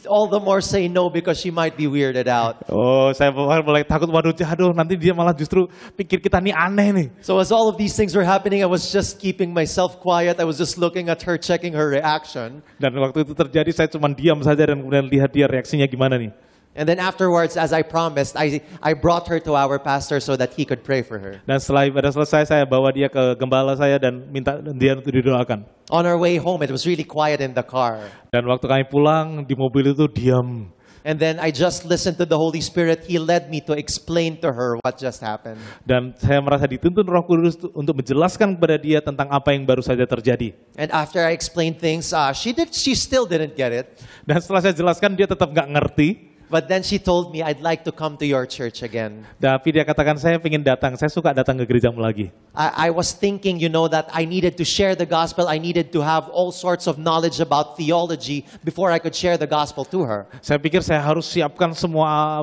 all the more say no because she might be weirded out. Oh, saya mulai takut, waduh, aduh, nanti dia malah justru pikir kita nih aneh nih. So as all of these things were happening, I was just keeping myself quiet. I was just looking at her, checking her reaction. Dan waktu itu terjadi, saya cuma diam saja dan kemudian lihat dia reaksinya gimana nih. And then afterwards, as I promised, I brought her to our pastor so that he could pray for her. Dan setelah ibadah selesai, saya bawa dia ke gembala saya dan minta dia untuk didoakan. On our way home, it was really quiet in the car. Dan waktu kami pulang, di mobil itu diam. And then I just listened to the Holy Spirit. He led me to explain to her what just happened. Dan saya merasa dituntun Roh Kudus untuk menjelaskan kepada dia tentang apa yang baru saja terjadi. And after I explained things, she still didn't get it. Dan setelah saya jelaskan, dia tetap nggak ngerti. But then she told me, I'd like to come to your church again. Tapi dia katakan, saya ingin datang, saya suka datang ke gerejamu lagi. I was thinking, that I needed to share the gospel. I needed to have all sorts of knowledge about theology before I could share the gospel to her. Saya pikir saya harus siapkan semua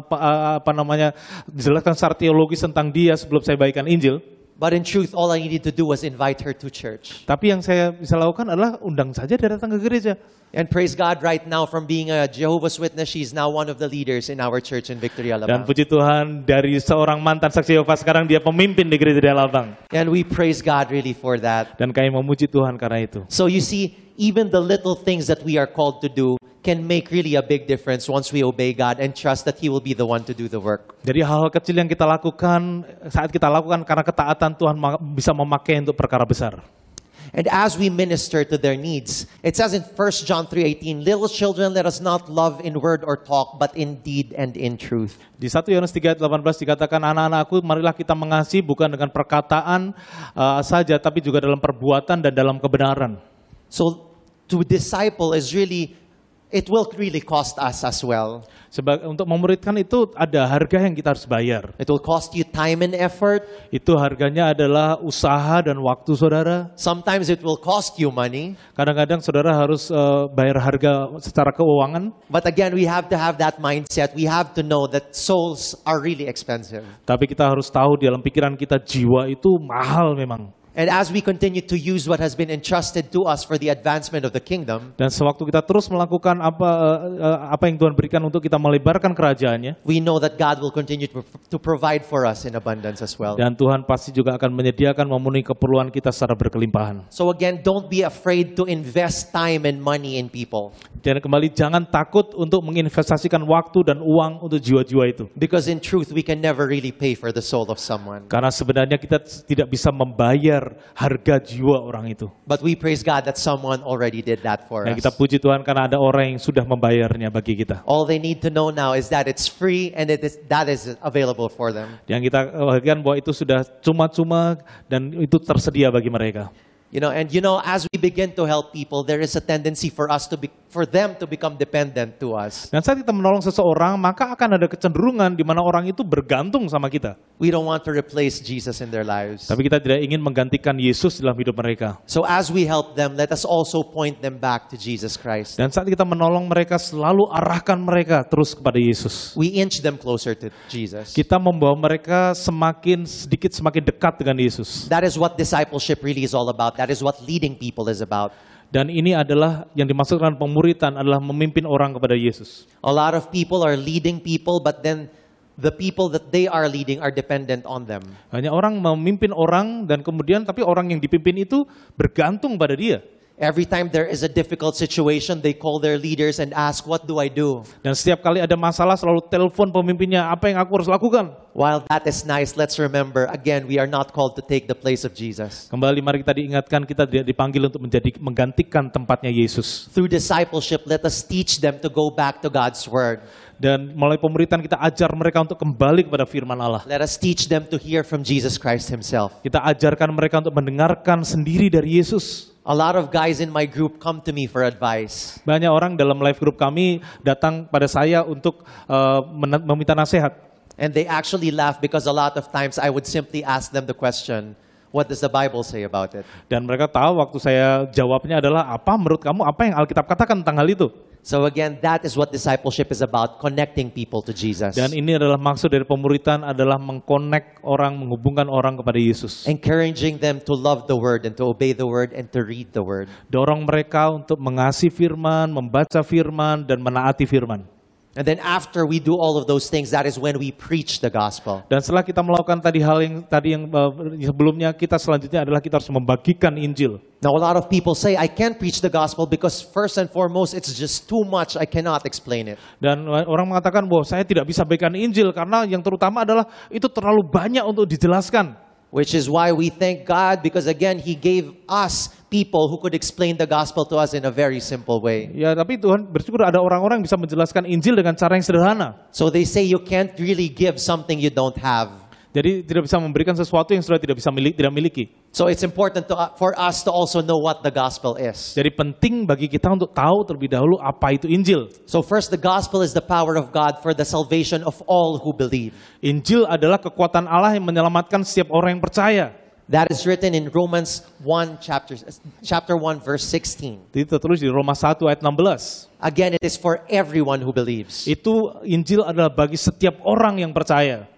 jelaskan secara teologis tentang dia sebelum saya bagikan Injil. But in truth, all I needed to do was invite her to church. Tapi yang saya bisa lakukan adalah undang saja dia datang ke gereja. And praise God, right now, from being a Jehovah's Witness, she's now one of the leaders in our church in Victory, Dan Alabang. puji Tuhan, dari seorang mantan saksi Yehova, sekarang dia pemimpin di gereja di Alabang. And we praise God really for that. Dan kami memuji Tuhan karena itu. So you see, even the little things that we are called to do can make really a big difference once we obey God and trust that He will be the one to do the work. Jadi hal-hal kecil yang kita lakukan, saat kita lakukan karena ketaatan, Tuhan bisa memakai untuk perkara besar. And as we minister to their needs, it says in 1 John 3:18, little children, let us not love in word or talk, but in deed and in truth. Di 1 Yohanes 3:18 dikatakan, anak-anakku, marilah kita mengasihi bukan dengan perkataan saja, tapi juga dalam perbuatan dan dalam kebenaran. So to disciple is really, it will really cost us as well. Untuk memuridkan itu ada harga yang kita harus bayar. It will cost you time and effort. Itu harganya adalah usaha dan waktu saudara. Sometimes it will cost you money. Kadang-kadang saudara harus bayar harga secara keuangan. But again, we have to have that mindset. We have to know that souls are really expensive. Tapi kita harus tahu di dalam pikiran kita jiwa itu mahal memang. And as we continue to use what has been entrusted to us for the advancement of the kingdom, dan sewaktu kita terus melakukan apa yang Tuhan berikan untuk kita melebarkan kerajaannya, we know that God will continue to provide for us in abundance as well. Dan Tuhan pasti juga akan menyediakan memenuhi keperluan kita secara berkelimpahan. So again, don't be afraid to invest time and money in people. Dan kembali, jangan takut untuk menginvestasikan waktu dan uang untuk jiwa-jiwa itu. Because in truth, we can never really pay for the soul of someone. Karena sebenarnya kita tidak bisa membayar harga jiwa orang itu. But we praise God that someone already did that for Dan us. kita puji Tuhan karena ada orang yang sudah membayarnya bagi kita. All they need to know now is that it's free and that is available for them. Yang kita bagikan bahwa itu sudah cuma-cuma dan itu tersedia bagi mereka. As we begin to help people, there is a tendency for them to become dependent to us. Dan saat kita menolong seseorang, maka akan ada kecenderungan di mana orang itu bergantung sama kita. We don't want to replace Jesus in their lives. Tapi kita tidak ingin menggantikan Yesus dalam hidup mereka. So as we help them, let us also point them back to Jesus Christ. Dan saat kita menolong mereka, selalu arahkan mereka terus kepada Yesus. We inch them closer to Jesus. Kita membawa mereka semakin dekat dengan Yesus. That is what discipleship really is all about. That is what leading people is about. Dan ini adalah yang dimaksudkan pemuritan adalah memimpin orang kepada Yesus. A lot of people are leading people, but then the people that they are leading are dependent on them. Hanya orang memimpin orang dan kemudian tapi orang yang dipimpin itu bergantung pada dia. Every time there is a difficult situation, they call their leaders and ask, what do I do? Dan setiap kali ada masalah selalu telepon pemimpinnya, apa yang aku harus lakukan? While that is nice, let's remember, again, we are not called to take the place of Jesus. Kembali mari kita diingatkan, kita dipanggil untuk menggantikan tempatnya Yesus. Through discipleship, let us teach them to go back to God's word. Dan melalui pemuritan kita ajar mereka untuk kembali kepada firman Allah. Let us teach them to hear from Jesus Christ himself. Kita ajarkan mereka untuk mendengarkan sendiri dari Yesus. A lot of guys in my group come to me for advice. Banyak orang dalam live group kami datang pada saya untuk meminta nasihat. And they actually laugh because a lot of times I would simply ask them the question, what does the Bible say about it? Dan mereka tahu waktu saya jawabnya adalah, menurut kamu apa yang Alkitab katakan tentang hal itu? So again, that is what discipleship is about, connecting people to Jesus. Dan ini adalah maksud dari pemuritan adalah mengkonek orang, menghubungkan orang kepada Yesus. Encouraging them to love the word and to obey the word and to read the word. Dorong mereka untuk mengasihi firman, membaca firman, dan menaati firman. And then after we do all of those things, that is when we preach the gospel. Dan setelah kita melakukan hal yang sebelumnya, kita selanjutnya adalah kita harus membagikan Injil. Now a lot of people say, I can't preach the gospel because first and foremost, it's just too much. I cannot explain it. Dan orang mengatakan bahwa saya tidak bisa bagikan Injil karena yang terutama adalah itu terlalu banyak untuk dijelaskan. Which is why we thank God because again, He gave us people who could explain the gospel to us in a very simple way. Ya, tapi Tuhan bersyukur ada orang-orang yang bisa menjelaskan Injil dengan cara yang sederhana. So they say you can't really give something you don't have. Jadi tidak bisa memberikan sesuatu yang sudah tidak miliki. So it's important for us to also know what the gospel is. Jadi penting bagi kita untuk tahu terlebih dahulu apa itu Injil. So first, the gospel is the power of God for the salvation of all who believe. Injil adalah kekuatan Allah yang menyelamatkan setiap orang yang percaya. That is written in Romans 1 chapter 1 verse 16. Itu tertulis di Roma 1 ayat 16. Again, it is for everyone who believes. Itu Injil adalah bagi setiap orang yang percaya.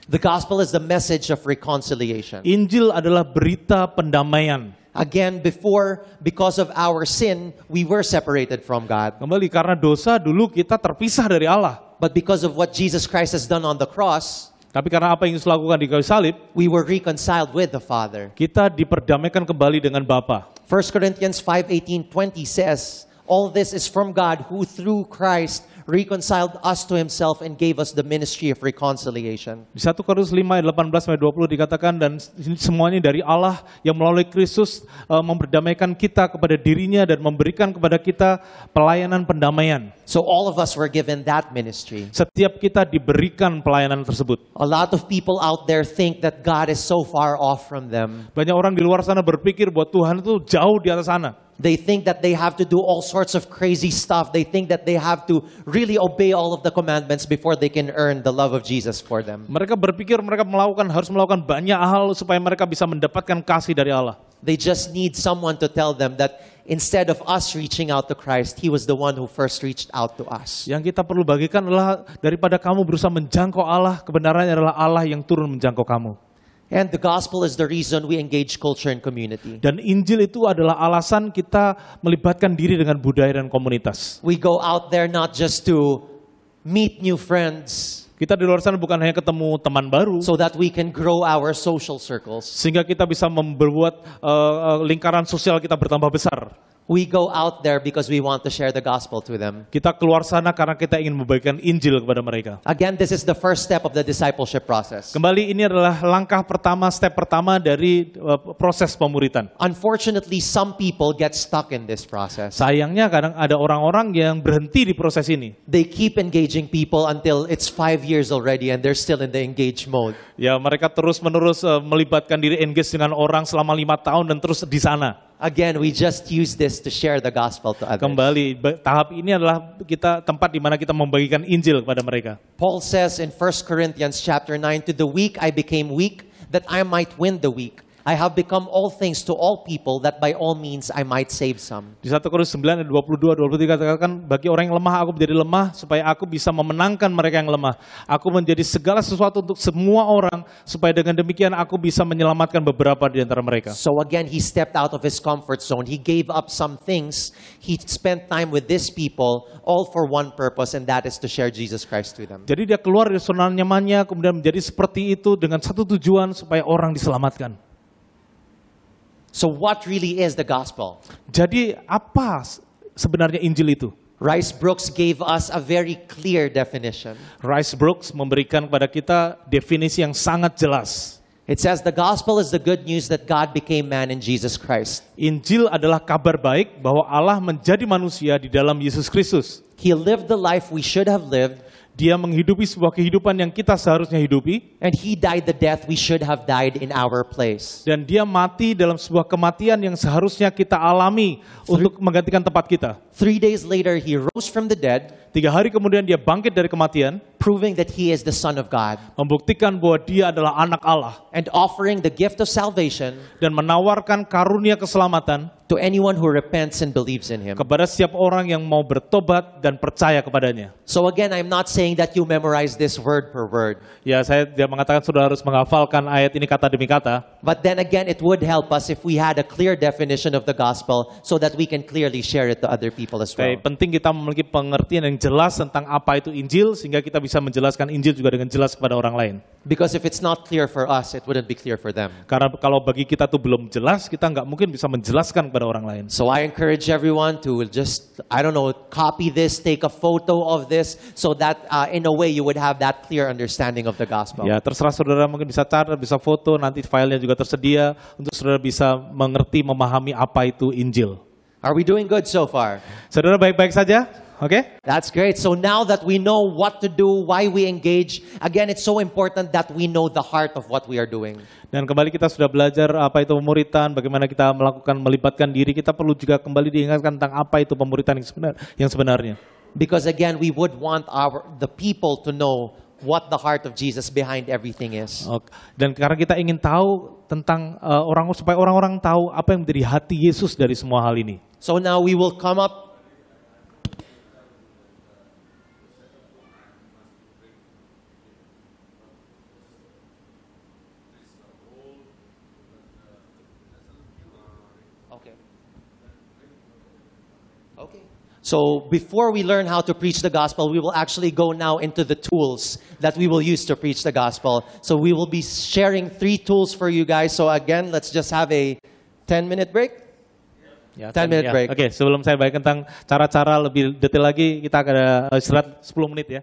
The gospel is the message of reconciliation. Injil adalah berita pendamaian. Again, because of our sin, we were separated from God. Kembali, karena dosa dulu kita terpisah dari Allah. But because of what Jesus Christ has done on the cross, tapi karena apa yang Yesus lakukan di kayu salib, we were reconciled with the Father. Kita diperdamaikan kembali dengan Bapa. 1 Corinthians 5:18-20 says, All this is from God, who through Christ reconciled us to himself and gave us the ministry of reconciliation. Di 1 Korintus 5 ayat 18-20 dikatakan, dan semuanya dari Allah yang melalui Kristus memperdamaikan kita kepada dirinya dan memberikan kepada kita pelayanan pendamaian. So all of us were given that ministry. Setiap kita diberikan pelayanan tersebut. A lot of people out there think that God is so far off from them. Banyak orang di luar sana berpikir bahwa Tuhan itu jauh di atas sana. They think that they have to do all sorts of crazy stuff. They think that they have to really obey all of the commandments before they can earn the love of Jesus for them. Mereka berpikir mereka harus melakukan banyak hal supaya mereka bisa mendapatkan kasih dari Allah. They just need someone to tell them that instead of us reaching out to Christ, He was the one who first reached out to us. Yang kita perlu bagikan adalah daripada kamu berusaha menjangkau Allah, kebenarannya adalah Allah yang turun menjangkau kamu. And the gospel is the reason we engage culture and community. Dan Injil itu adalah alasan kita melibatkan diri dengan budaya dan komunitas. We go out there not just to meet new friends, Kita di luar sana bukan hanya ketemu teman baru, so that we can grow our social circles. sehingga kita bisa membuat lingkaran sosial kita bertambah besar. We go out there because we want to share the gospel to them. Kita keluar sana karena kita ingin membagikan Injil kepada mereka. Again, this is the first step of the discipleship process. Kembali, ini adalah langkah pertama, step pertama dari proses pemuritan. Unfortunately, some people get stuck in this process. Sayangnya kadang ada orang-orang yang berhenti di proses ini. They keep engaging people until it's 5 years already and they're still in the engaged mode. Ya, mereka terus-menerus melibatkan diri, engage dengan orang selama 5 tahun dan terus di sana. Again, we just use this to share the gospel to others. Kembali, tahap ini adalah tempat di mana kita membagikan Injil kepada mereka. Paul says in 1 Corinthians chapter 9, to the weak I became weak, that I might win the weak. I have become all things to all people, that by all means I might save some. Di 1 Korintus 9 ayat 22-23 katakan, bagi orang yang lemah aku menjadi lemah, supaya aku bisa memenangkan mereka yang lemah. Aku menjadi segala sesuatu untuk semua orang, supaya dengan demikian aku bisa menyelamatkan beberapa di antara mereka. So again, he stepped out of his comfort zone. He gave up some things. He spent time with these people, all for one purpose, and that is to share Jesus Christ to them. Jadi dia keluar dari zona nyamannya, kemudian menjadi seperti itu dengan satu tujuan, supaya orang diselamatkan. So what really is the gospel? Jadi apa sebenarnya Injil itu? Rice Brooks gave us a very clear definition. Rice Brooks memberikan kepada kita definisi yang sangat jelas. It says the gospel is the good news that God became man in Jesus Christ. Injil adalah kabar baik bahwa Allah menjadi manusia di dalam Yesus Kristus. He lived the life we should have lived, Dia menghidupi sebuah kehidupan yang kita seharusnya hidupi. and he died the death we should have died in our place. Dan dia mati dalam sebuah kematian yang seharusnya kita alami untuk menggantikan tempat kita. 3 days later, he rose from the dead, 3 hari kemudian dia bangkit dari kematian, proving that he is the Son of God, membuktikan bahwa dia adalah anak Allah, and offering the gift of salvation dan menawarkan karunia keselamatan to anyone who repents and believes in him. kepada setiap orang yang mau bertobat dan percaya kepadanya. So again, I'm not saying that you memorize this word per word. Ya, saya tidak mengatakan sudah harus menghafalkan ayat ini kata demi kata. But then again, it would help us if we had a clear definition of the gospel so that we can clearly share it to other people as well. Tapi penting kita memiliki pengertian yang jelas tentang apa itu Injil, sehingga kita bisa menjelaskan Injil juga dengan jelas kepada orang lain. Because if it's not clear for us, it wouldn't be clear for them. Karena kalau bagi kita tuh belum jelas, kita nggak mungkin bisa menjelaskan kepada orang lain. So I encourage everyone to just, copy this, take a photo of this, so that in a way you would have that clear understanding of the gospel. Ya, terserah saudara mungkin bisa catat, bisa foto, nanti filenya juga tersedia untuk saudara bisa mengerti, memahami apa itu Injil. Are we doing good so far? Saudara baik-baik saja? Oke? That's great. So now that we know what to do, why we engage, again, it's so important that we know the heart of what we are doing. Dan kembali kita sudah belajar apa itu pemuritan, bagaimana kita melibatkan diri, kita perlu juga kembali diingatkan tentang apa itu pemuritan yang sebenarnya. Because again, we would want the people to know what the heart of Jesus behind everything is. Dan karena kita ingin tahu tentang supaya orang-orang tahu apa yang menjadi hati Yesus dari semua hal ini. So now we will come up. Okay. So before we learn how to preach the gospel, we will actually go now into the tools that we will use to preach the gospel. So we will be sharing 3 tools for you guys. So again, let's just have a 10-minute break. Ya, 10-minute break. Oke, sebelum saya baik tentang cara-cara lebih detail lagi, kita akan ada istirahat 10 menit ya.